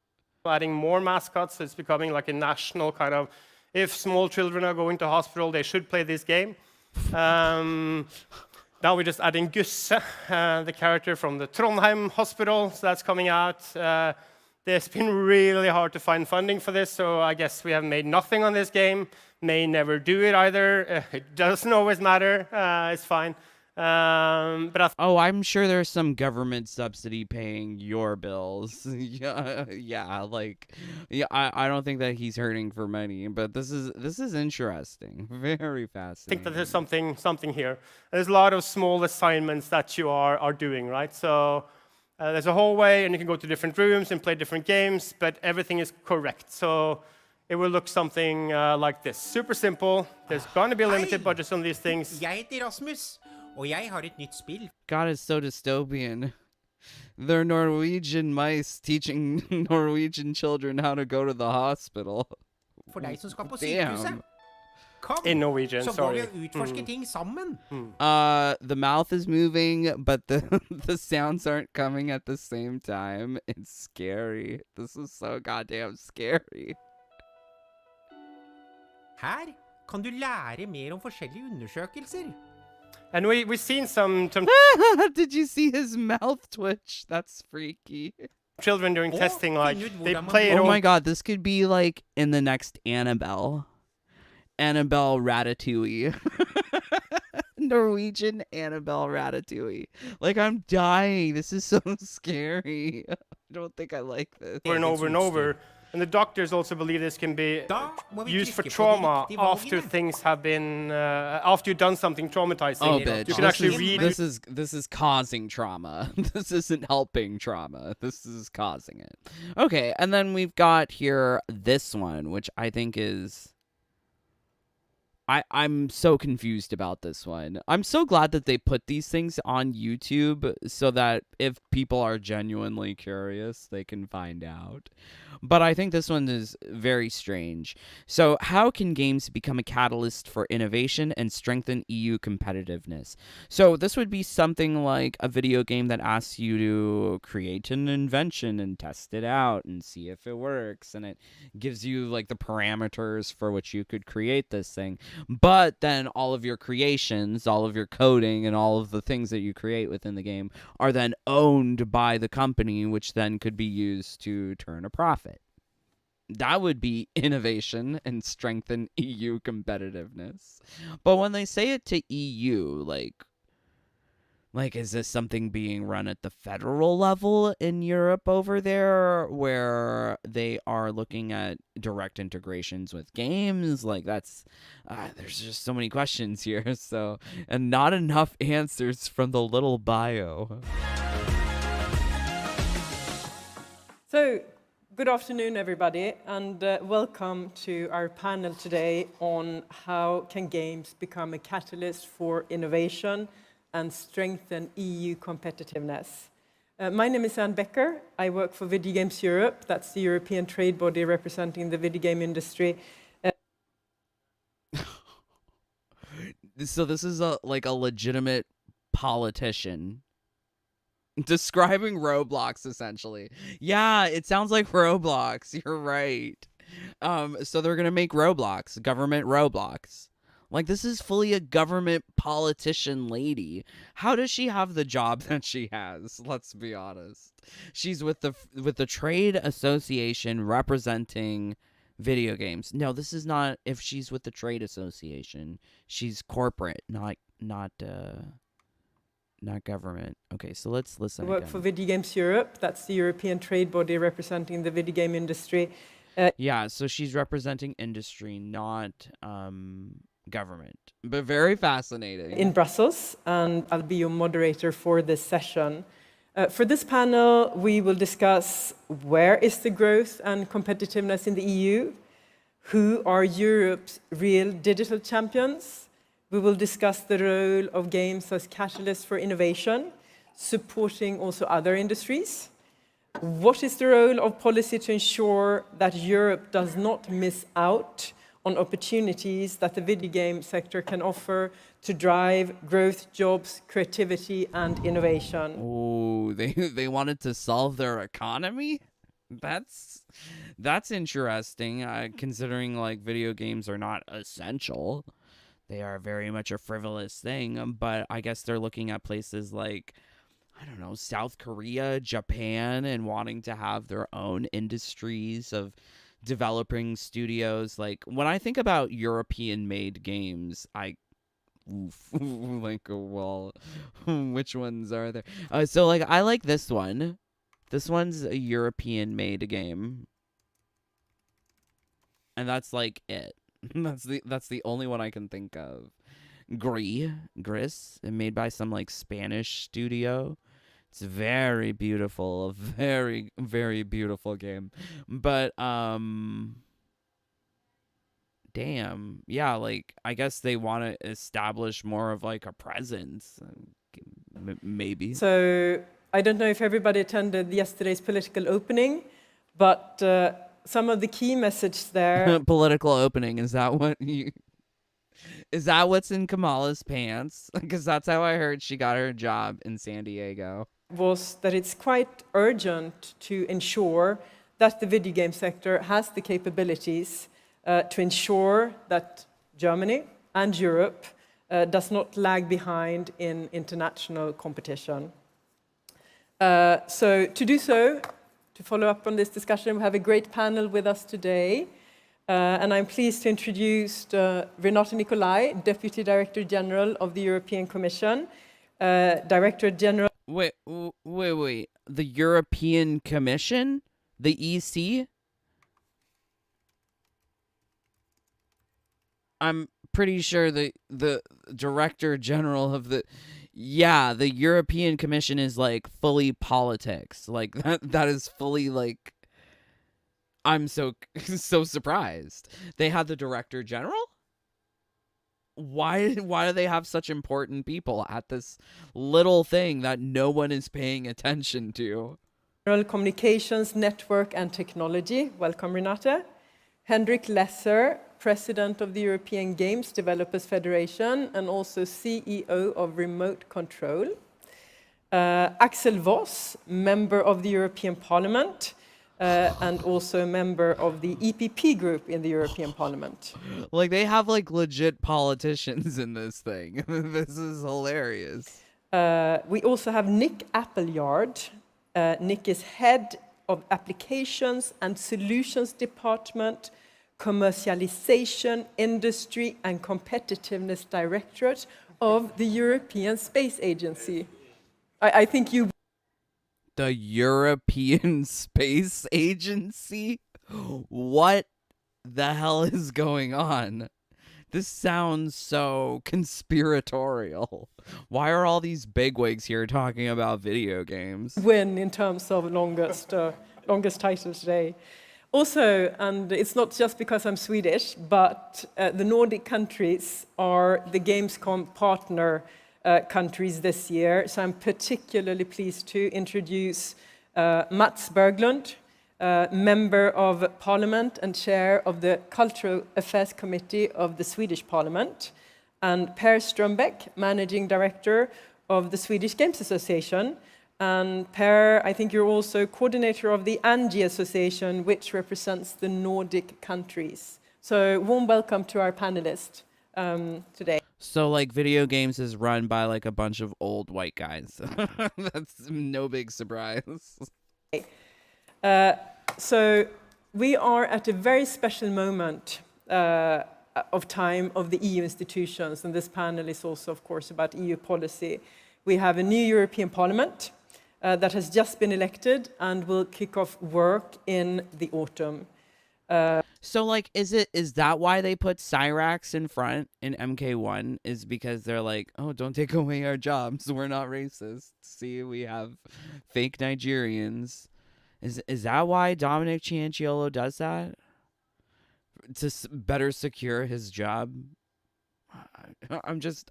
Adding more mascots, so it's becoming like a national kind of, if small children are going to hospital, they should play this game. Now we're just adding Gusse, the character from the Trondheim hospital, so that's coming out. It's been really hard to find funding for this, so I guess we have made nothing on this game. May never do it either. It doesn't always matter. It's fine. But I'm sure there's some government subsidy paying your bills. I don't think that he's hurting for money, but this is interesting, very fascinating. I think that there's something here. There's a lot of small assignments that you are doing, right? So there's a hallway, and you can go to different rooms and play different games, but everything is correct. So it will look something like this. Super simple. There's going to be a limited budget on these things. Jeg heter Rasmus, og jeg har et nytt spill. God, it's so dystopian. They're Norwegian mice teaching Norwegian children how to go to the hospital. For deg som skal på sykehuset. Kom, in Norwegian, så sorry. går vi og utforsker ting sammen. The mouth is moving, but the sounds aren't coming at the same time. It's scary. This is so goddamn scary. Her kan du lære mer om forskjellige undersøkelser. And we've seen some Did you see his mouth twitch? That's freaky. Children doing testing, like, they play it Oh all. my god, this could be like in the next Annabelle Ratatouille. Norwegian Annabelle Ratatouille. Like, I'm dying. This is so scary. I don't think I like this. Over and over and over. And the doctors also believe this can be used for trauma after things have been, after you've done something traumatizing. Oh, bitch. You can actually read. This is causing trauma. This isn't helping trauma. This is causing it. Okay, and then we've got here this one, which I think is... I'm so confused about this one. I'm so glad that they put these things on YouTube so that if people are genuinely curious, they can find out. But I think this one is very strange. So, how can games become a catalyst for innovation and strengthen EU competitiveness? So, this would be something like a video game that asks you to create an invention and test it out and see if it works. And it gives you, like, the parameters for which you could create this thing. But then all of your creations, all of your coding, and all of the things that you create within the game are then owned by the company, which then could be used to turn a profit. That would be innovation and strengthen EU competitiveness. But when they say it to EU, like, is this something being run at the federal level in Europe over there where they are looking at direct integrations with games? Like, that's, there's just so many questions here. So, and not enough answers from the little bio. So, good afternoon, everybody, and welcome to our panel today on how can games become a catalyst for innovation and strengthen EU competitiveness. My name is Anne Becker. I work for Video Games Europe. That's the European trade body representing the video game industry. So this is a legitimate politician describing Roblox, essentially. Yeah, it sounds like Roblox. You're right. So they're gonna make Roblox, government Roblox. Like, this is fully a government politician lady. How does she have the job that she has? Let's be honest. She's with the trade association representing video games. No, this is not. If she's with the trade association, she's corporate, not government. Okay, so let's listen. I work for Video Games Europe. That's the European trade body representing the video game industry. Yeah, so she's representing industry, not government, but very fascinating. In Brussels, and I'll be your moderator for this session. For this panel, we will discuss where is the growth and competitiveness in the EU, who are Europe's real digital champions. We will discuss the role of games as catalysts for innovation, supporting also other industries. What is the role of policy to ensure that Europe does not miss out on opportunities that the video game sector can offer to drive growth, jobs, creativity, and innovation? Oh, they wanted to solve their economy? That's interesting, considering like video games are not essential. They are very much a frivolous thing, but I guess they're looking at places like, I don't know, South Korea, Japan, and wanting to have their own industries of developing studios. Like, when I think about European-made games, like, well, which ones are there? So, like, I like this one. This one's a European-made game. And that's, like, it. That's the only one I can think of. Gris, made by some like Spanish studio. It's very beautiful, a very, very beautiful game. But damn, yeah, like I guess they want to establish more of like a presence, maybe. So I don't know if everybody attended yesterday's political opening, but some of the key messages there. Political opening, is that what you? Is that what's in Kamala's pants? Because that's how I heard she got her job in San Diego. Was that it's quite urgent to ensure that the video game sector has the capabilities to ensure that Germany and Europe does not lag behind in international competition. So to do so, to follow up on this discussion, we have a great panel with us today. And I'm pleased to introduce Renata Nicolai, Deputy Director General of the European Commission, Director General... Wait. The European Commission? The EC? I'm pretty sure the Director General of the... Yeah, the European Commission is, like, fully politics. Like, that is fully, like... I'm so surprised. They had the Director General? Why do they have such important people at this little thing that no one is paying attention to? Communications, Network and Technology. Welcome, Renata. Hendrik Lesser, President of the European Games Developers Federation and also CEO of Remote Control. Axel Voss, Member of the European Parliament. And also a member of the EPP group in the European Parliament. Like, they have, like, legit politicians in this thing. This is hilarious. We also have Nick Appleyard. Nick is Head of Applications and Solutions Department, Commercialization, Industry and Competitiveness Directorate of the European Space Agency. I think you... The European Space Agency? What the hell is going on? This sounds so conspiratorial. Why are all these bigwigs here talking about video games? Win in terms of longest title today. Also, and it's not just because I'm Swedish, but the Nordic countries are the Gamescom partner countries this year. So I'm particularly pleased to introduce Mats Berglund, Member of Parliament and Chair of the Cultural Affairs Committee of the Swedish Parliament, and Per Strömbäck, Managing Director of the Swedish Games Association, And Per, I think you're also coordinator of the ANGI Association, which represents the Nordic countries. So warm welcome to our panelists today. So, like, video games is run by, like, a bunch of old white guys. That's no big surprise. So we are at a very special moment of time of the EU institutions, and this panel is also, of course, about EU policy. We have a new European Parliament that has just been elected and will kick off work in the autumn. So, like, is that why they put Cyrax in front in MK1? Is because they're like, oh, don't take away our jobs. We're not racist. See, we have fake Nigerians. Is that why Dominic Cianciolo does that? To better secure his job? I'm just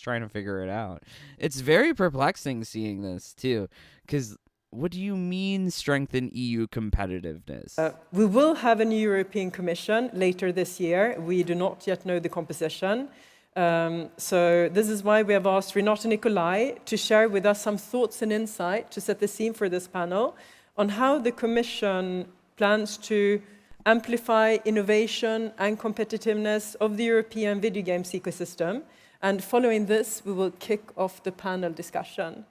trying to figure it out. It's very perplexing seeing this too, because what do you mean strengthen EU competitiveness? We will have a new European Commission later this year. We do not yet know the composition. So this is why we have asked Renata Nicolai to share with us some thoughts and insight to set the scene for this panel on how the Commission plans to amplify innovation and competitiveness of the European video games ecosystem. And following this, we will kick off the panel discussion.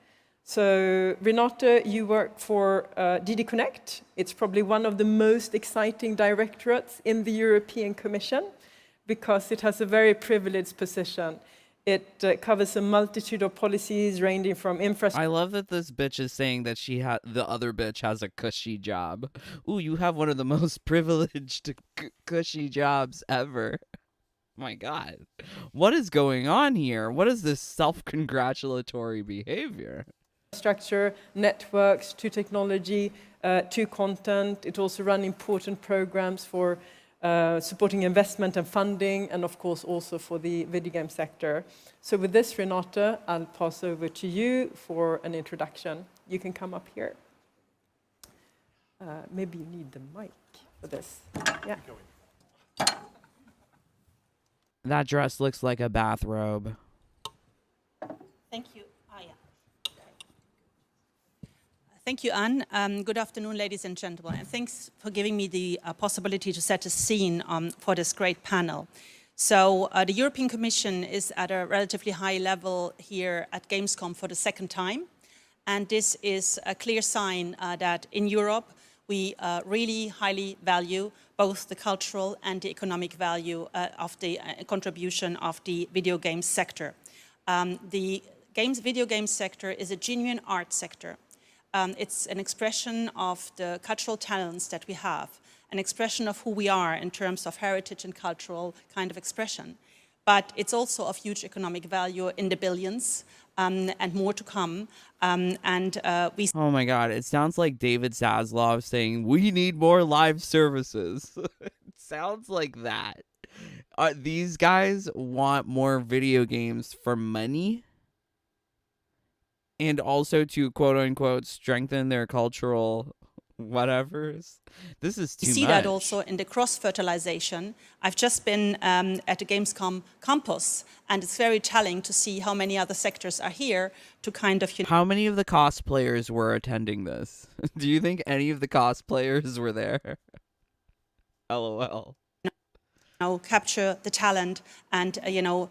So, Renata, you work for DD Connect. It's probably one of the most exciting directorates in the European Commission because it has a very privileged position. It covers a multitude of policies ranging from infrastructure. I love that this bitch is saying that the other bitch has a cushy job. Ooh, you have one of the most privileged cushy jobs ever. My God. What is going on here? What is this self-congratulatory behavior? Structure, networks, to technology, to content. It also runs important programs for supporting investment and funding, and of course also for the video game sector. So with this, Renata, I'll pass over to you for an introduction. You can come up here. Maybe you need the mic for this. Yeah. That dress looks like a bathrobe. Thank you. Thank you, Anne. Good afternoon, ladies and gentlemen. And thanks for giving me the possibility to set a scene for this great panel. So the European Commission is at a relatively high level here at Gamescom for the second time. And this is a clear sign that in Europe, we really highly value both the cultural and the economic value of the contribution of the video game sector. The video game sector is a genuine art sector. It's an expression of the cultural talents that we have, an expression of who we are in terms of heritage and cultural kind of expression. But it's also of huge economic value in the billions and more to come. Oh my God, it sounds like David Zaslav saying, we need more live services. It sounds like that. These guys want more video games for money? And also to, quote unquote, strengthen their cultural whatevers. This is too much. You see that also in the cross-fertilization. I've just been at the Gamescom campus, and it's very telling to see how many other sectors are here to kind of... How many of the cosplayers were attending this? Do you think any of the cosplayers were there? LOL. Capture the talent and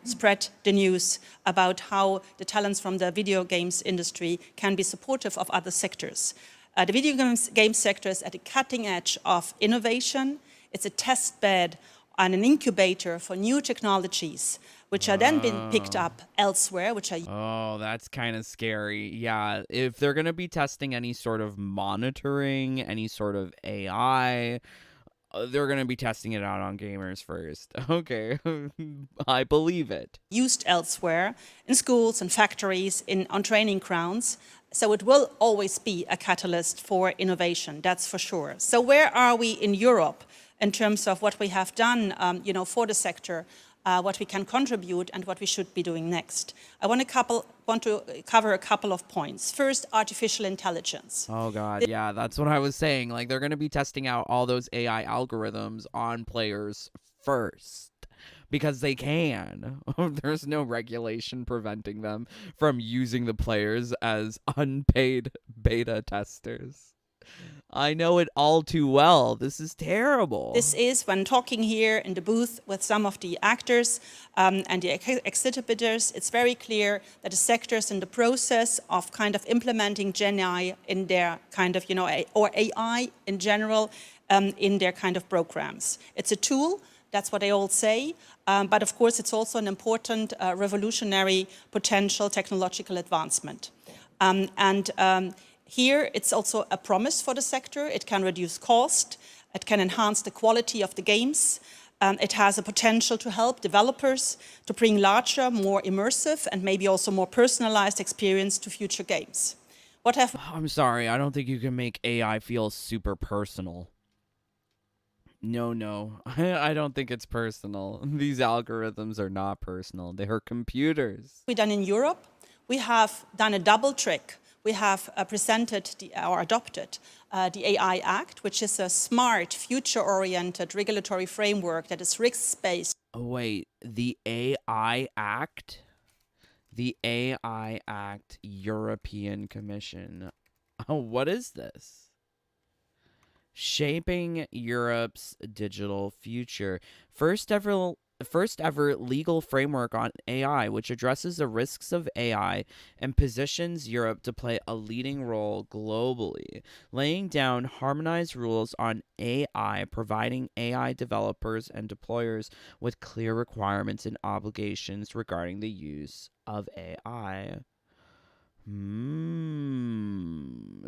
spread the news about how the talents from the video games industry can be supportive of other sectors. The video game sector is at the cutting edge of innovation. It's a test bed and an incubator for new technologies, which are then being picked up elsewhere, which are... Oh, that's kind of scary. Yeah, if they're going to be testing any sort of monitoring, any sort of AI... they're going to be testing it out on gamers first. Okay, I believe it. Used elsewhere, in schools and factories, on training grounds. So it will always be a catalyst for innovation, that's for sure. So where are we in Europe in terms of what we have done for the sector, what we can contribute and what we should be doing next? I want to cover a couple of points. First, artificial intelligence. Oh God, yeah, that's what I was saying. Like, they're going to be testing out all those AI algorithms on players first because they can. There's no regulation preventing them from using the players as unpaid beta testers. I know it all too well. This is terrible. This is when talking here in the booth with some of the actors and the exhibitors, it's very clear that the sector is in the process of kind of implementing Gen AI in their kind of, or AI in general in their kind of programs. It's a tool, that's what they all say, but of course it's also an important revolutionary potential technological advancement. Here, it's also a promise for the sector. It can reduce cost. It can enhance the quality of the games. It has a potential to help developers to bring larger, more immersive, and maybe also more personalized experience to future games. I'm sorry, I don't think you can make AI feel super personal. No, I don't think it's personal. These algorithms are not personal. They are computers. We've done in Europe. We have done a double trick. We have presented or adopted the AI Act, which is a smart, future-oriented regulatory framework that is risk-based. Oh, wait, the AI Act? The AI Act European Commission. Oh, what is this? Shaping Europe's digital future. First ever legal framework on AI, which addresses the risks of AI and positions Europe to play a leading role globally, laying down harmonized rules on AI, providing AI developers and deployers with clear requirements and obligations regarding the use of AI.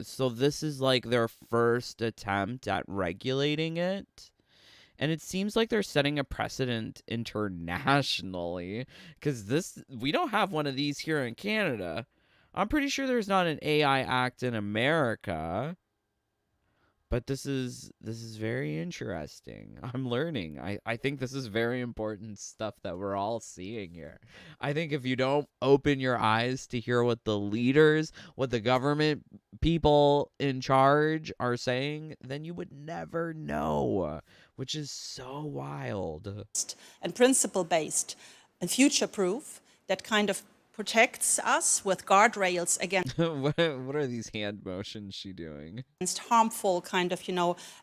So this is like their first attempt at regulating it. And it seems like they're setting a precedent internationally, because we don't have one of these here in Canada. I'm pretty sure there's not an AI Act in America. But this is very interesting. I'm learning. I think this is very important stuff that we're all seeing here. I think if you don't open your eyes to hear what the leaders, what the government people in charge are saying, then you would never know, which is so wild. And principle-based and future-proof that kind of protects us with guardrails against what are these hand motions she doing? Against harmful kind of,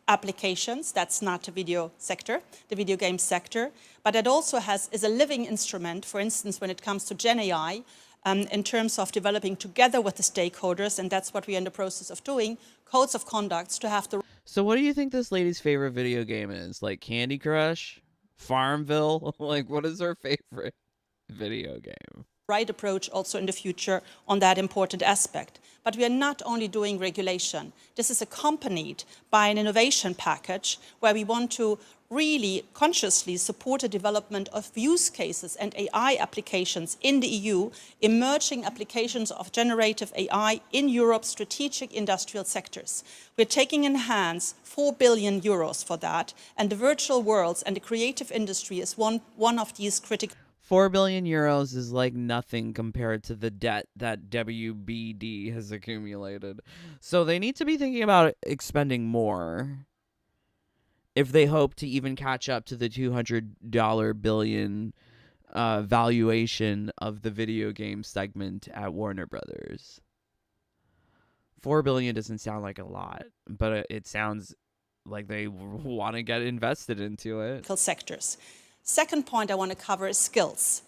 applications. That's not the video sector, the video game sector. But it also is a living instrument, for instance, when it comes to Gen AI, in terms of developing together with the stakeholders, and that's what we're in the process of doing, codes of conduct to have the... So what do you think this lady's favorite video game is? Like Candy Crush? Farmville? Like, what is her favorite video game? Right approach also in the future on that important aspect. But we are not only doing regulation. This is accompanied by an innovation package where we want to really consciously support the development of use cases and AI applications in the EU, emerging applications of generative AI in Europe's strategic industrial sectors. We're taking in hands 4 billion euros for that, and the virtual worlds and the creative industry is one of these critical... 4 billion euros is like nothing compared to the debt that WBD has accumulated. So they need to be thinking about expending more if they hope to even catch up to the $200 billion valuation of the video game segment at Warner Brothers. 4 billion doesn't sound like a lot, but it sounds like they want to get invested into it. Sectors. Second point I want to cover is skills.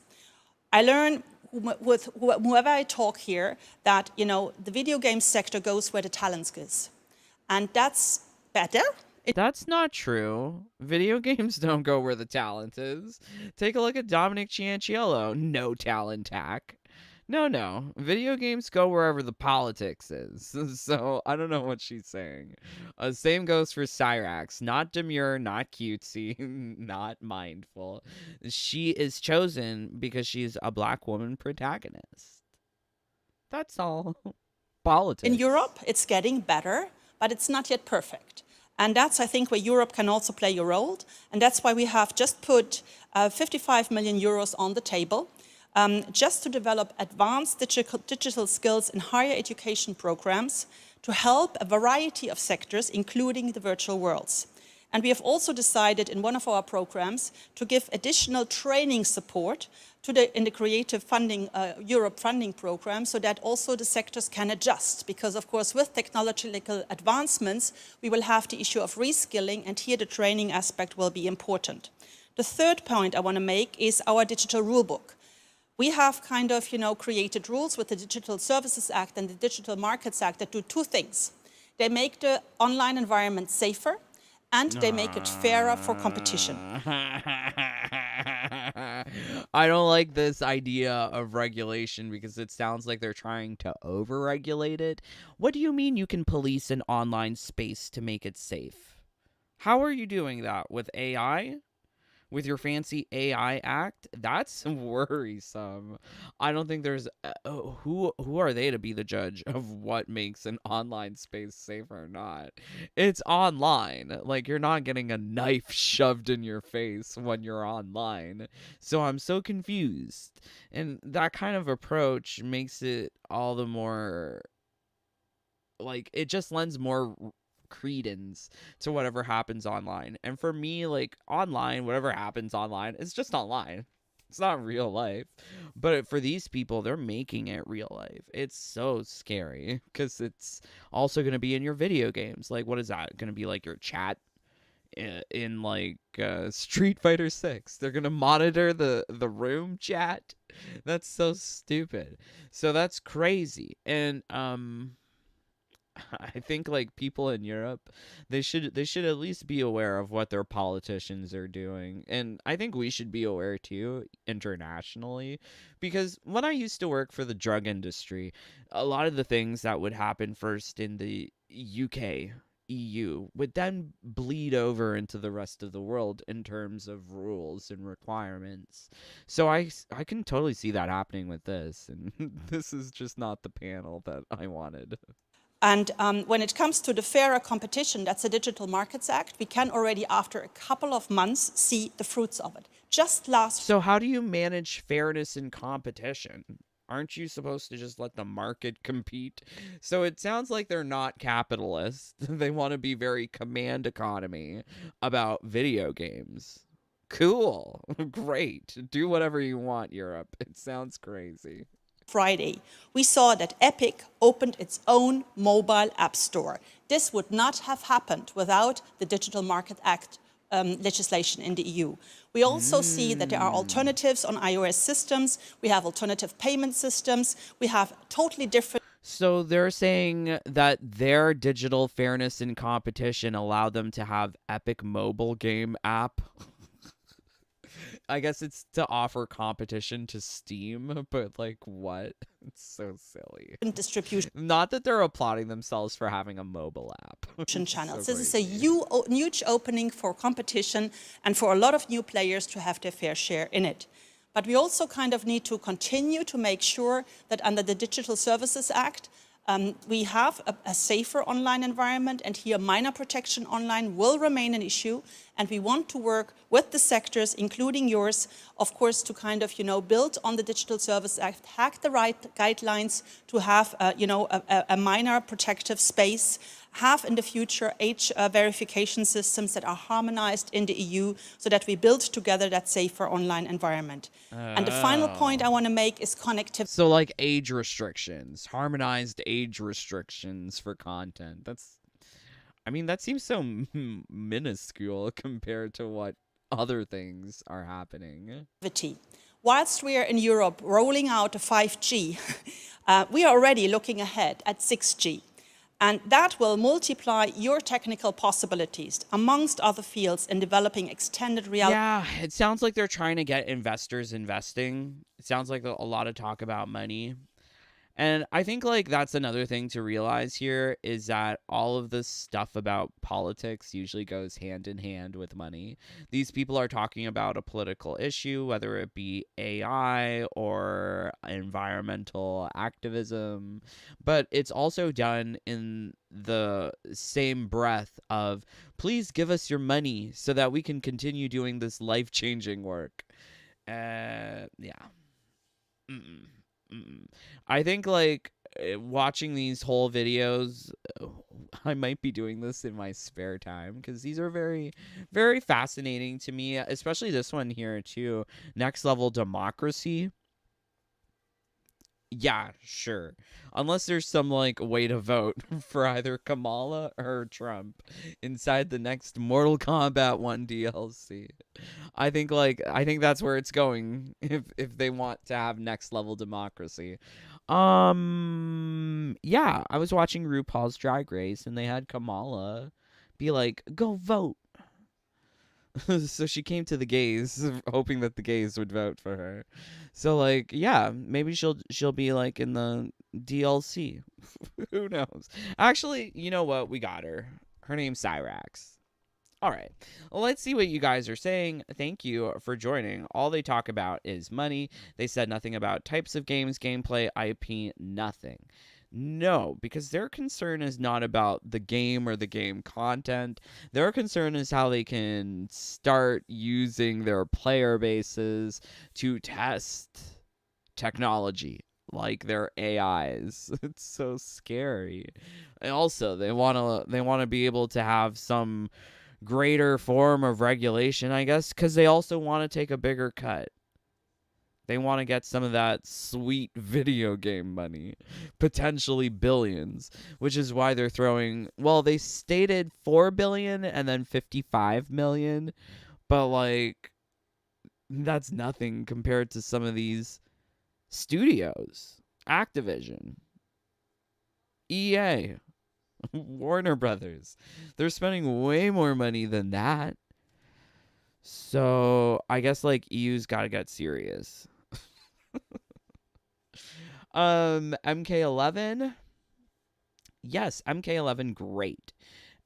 I learn with whoever I talk here that, the video game sector goes where the talent is. And that's better. That's not true. Video games don't go where the talent is. Take a look at Dominic Cianciolo. No talent tack. No. Video games go wherever the politics is. So I don't know what she's saying. Same goes for Cyrax. Not demure, not cutesy, not mindful. She is chosen because she's a black woman protagonist. That's all. Politics. In Europe, it's getting better, but it's not yet perfect. And that's, I think, where Europe can also play a role. And that's why we have just put 55 million euros on the table. Just to develop advanced digital skills in higher education programs to help a variety of sectors, including the virtual worlds. And we have also decided in one of our programs to give additional training support in the Creative Funding Europe funding program, so that also the sectors can adjust. Because of course, with technological advancements, we will have the issue of reskilling, and here the training aspect will be important. The third point I want to make is our digital rulebook. We have kind of, created rules with the Digital Services Act and the Digital Markets Act that do two things. They make the online environment safer, and they make it fairer for competition. I don't like this idea of regulation because it sounds like they're trying to over-regulate it. What do you mean you can police an online space to make it safe? How are you doing that? With AI? With your fancy AI act? That's worrisome. I don't think there's... who are they to be the judge of what makes an online space safe or not? It's online. Like, you're not getting a knife shoved in your face when you're online. So I'm so confused. And that kind of approach makes it all the more... Like, it just lends more credence to whatever happens online. And for me, like, online, whatever happens online, it's just online. It's not real life. But for these people, they're making it real life. It's so scary because it's also going to be in your video games. Like, what is that going to be? Like your chat in like Street Fighter 6. They're going to monitor the room chat. That's so stupid. So that's crazy. And I think like people in Europe, they should at least be aware of what their politicians are doing. And I think we should be aware too internationally, because when I used to work for the drug industry, a lot of the things that would happen first in the UK, EU, would then bleed over into the rest of the world in terms of rules and requirements. So I can totally see that happening with this, and this is just not the panel that I wanted. And when it comes to the fairer competition, that's the Digital Markets Act, we can already, after a couple of months, see the fruits of it. So how do you manage fairness in competition? Aren't you supposed to just let the market compete? So it sounds like they're not capitalist. They want to be very command economy about video games. Cool. Great. Do whatever you want, Europe. It sounds crazy. Friday, we saw that Epic opened its own mobile app store. This would not have happened without the Digital Market Act legislation in the EU. We also see that there are alternatives on iOS systems. We have alternative payment systems. We have totally different... So they're saying that their digital fairness in competition allowed them to have Epic mobile game app. I guess it's to offer competition to Steam, but like what? It's so silly. Distribution. Not that they're applauding themselves for having a mobile app. Channels. This is a huge opening for competition and for a lot of new players to have their fair share in it. But we also kind of need to continue to make sure that under the Digital Services Act, we have a safer online environment, and here minor protection online will remain an issue. And we want to work with the sectors, including yours, of course, to kind of, build on the Digital Services Act, have the right guidelines to have, a minor protective space, have in the future age verification systems that are harmonized in the EU so that we build together that safer online environment. And the final point I want to make is connectivity. So like age restrictions, harmonized age restrictions for content. That seems so minuscule compared to what other things are happening. Whilst we are in Europe rolling out a 5G, we are already looking ahead at 6G. And that will multiply your technical possibilities, amongst other fields, in developing extended reality. Yeah, it sounds like they're trying to get investors investing. It sounds like a lot of talk about money. And I think like that's another thing to realize here is that all of this stuff about politics usually goes hand in hand with money. These people are talking about a political issue, whether it be AI or environmental activism, but it's also done in the same breath of, please give us your money so that we can continue doing this life-changing work. Yeah. I think like watching these whole videos, I might be doing this in my spare time because these are very, very fascinating to me, especially this one here too. Next level democracy. Yeah, sure. Unless there's some like way to vote for either Kamala or Trump inside the next Mortal Kombat 1 DLC. I think that's where it's going if they want to have next level democracy. Yeah, I was watching RuPaul's Drag Race and they had Kamala be like, "Go vote." So she came to the gays hoping that the gays would vote for her. So like, yeah, maybe she'll be like in the DLC. Who knows? Actually, you know what? We got her. Her name's Cyrax. All right. Well, let's see what you guys are saying. Thank you for joining. All they talk about is money. They said nothing about types of games, gameplay, IP, nothing. No, because their concern is not about the game or the game content. Their concern is how they can start using their player bases to test technology, like their AIs. It's so scary. And also, they want to be able to have some greater form of regulation, I guess, because they also want to take a bigger cut. They want to get some of that sweet video game money, potentially billions, which is why they're throwing, well, they stated 4 billion and then 55 million, but like that's nothing compared to some of these studios. Activision, EA, Warner Brothers. They're spending way more money than that. So, I guess like EU's got to get serious. MK11. Yes, MK11 great.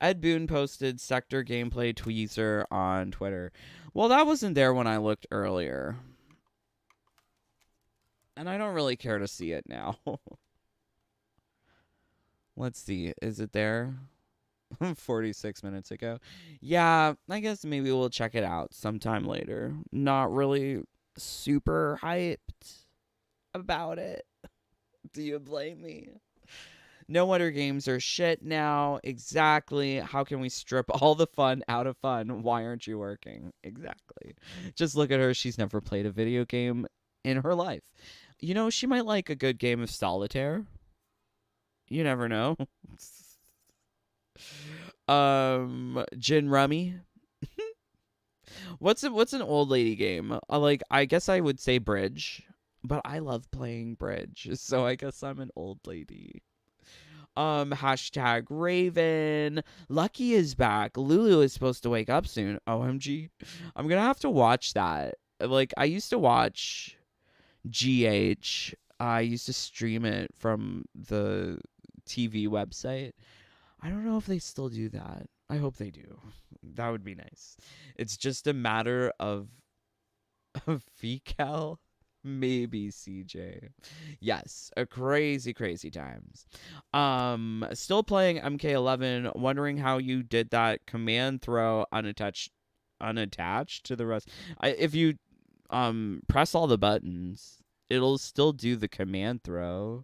Ed Boon posted sector gameplay tweezer on Twitter. Well, that wasn't there when I looked earlier. And I don't really care to see it now. Let's see. Is it there? 46 minutes ago. Yeah, I guess maybe we'll check it out sometime later. Not really super hyped about it. Do you blame me? No wonder games are shit now. Exactly. How can we strip all the fun out of fun? Why aren't you working? Exactly. Just look at her. She's never played a video game in her life. You know, she might like a good game of solitaire. You never know. Gin Rummy. What's an old lady game? I guess I would say bridge, but I love playing bridge, so I guess I'm an old lady. Hashtag Raven. Lucky is back. Lulu is supposed to wake up soon. OMG. I'm gonna have to watch that. Like, I used to watch GH. I used to stream it from the TV website. I don't know if they still do that. I hope they do. That would be nice. It's just a matter of fecal, maybe CJ. Yes, a crazy times. Still playing MK11, wondering how you did that command throw unattached to the rest. If you press all the buttons, it'll still do the command throw,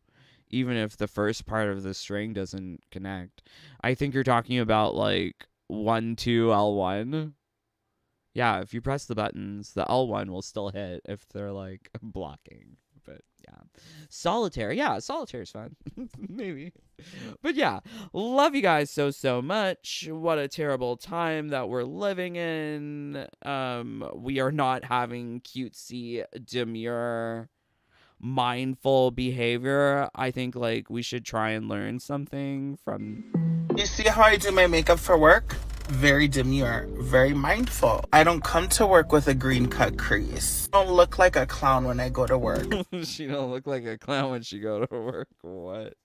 even if the first part of the string doesn't connect. I think you're talking about like 1, 2, L1. Yeah, if you press the buttons, the L1 will still hit if they're like blocking. But yeah. Solitaire. Yeah, solitaire is fun. Maybe. But yeah, love you guys so much. What a terrible time that we're living in. We are not having cutesy, demure, mindful behavior. I think like we should try and learn something from. You see how I do my makeup for work? Very demure, very mindful. I don't come to work with a green cut crease. I don't look like a clown when I go to work. She don't look like a clown when she go to work. What?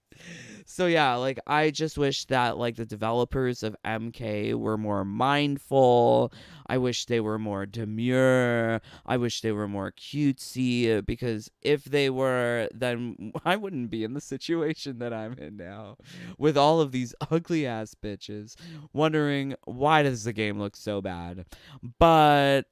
So yeah, like I just wish that like the developers of MK were more mindful. I wish they were more demure. I wish they were more cutesy, because if they were, then I wouldn't be in the situation that I'm in now with all of these ugly ass bitches wondering why does the game look so bad. But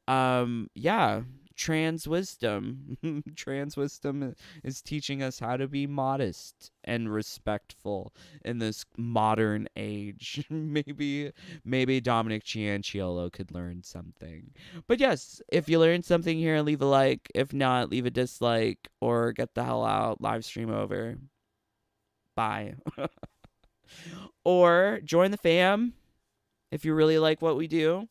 yeah, trans wisdom. Trans wisdom is teaching us how to be modest and respectful in this modern age. Maybe Dominic Cianciolo could learn something. But yes, if you learned something here, leave a like. If not, leave a dislike or get the hell out. Live stream over. Bye. Or join the fam if you really like what we do.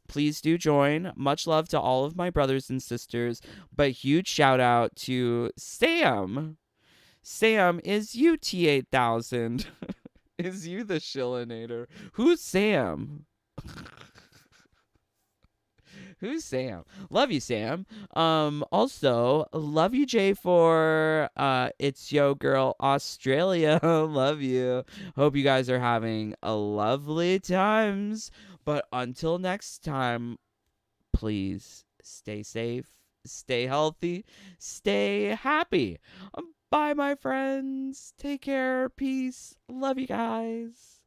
Please do join. Much love to all of my brothers and sisters, but huge shout out to Sam. Sam, is you T8000? Is you the Shillinator? Who's Sam? Who's Sam? Love you, Sam. Also, love you, Jay, for It's Yo Girl Australia. Love you. Hope you guys are having a lovely times. But until next time, please stay safe, stay healthy, stay happy. Bye, my friends. Take care. Peace. Love you guys.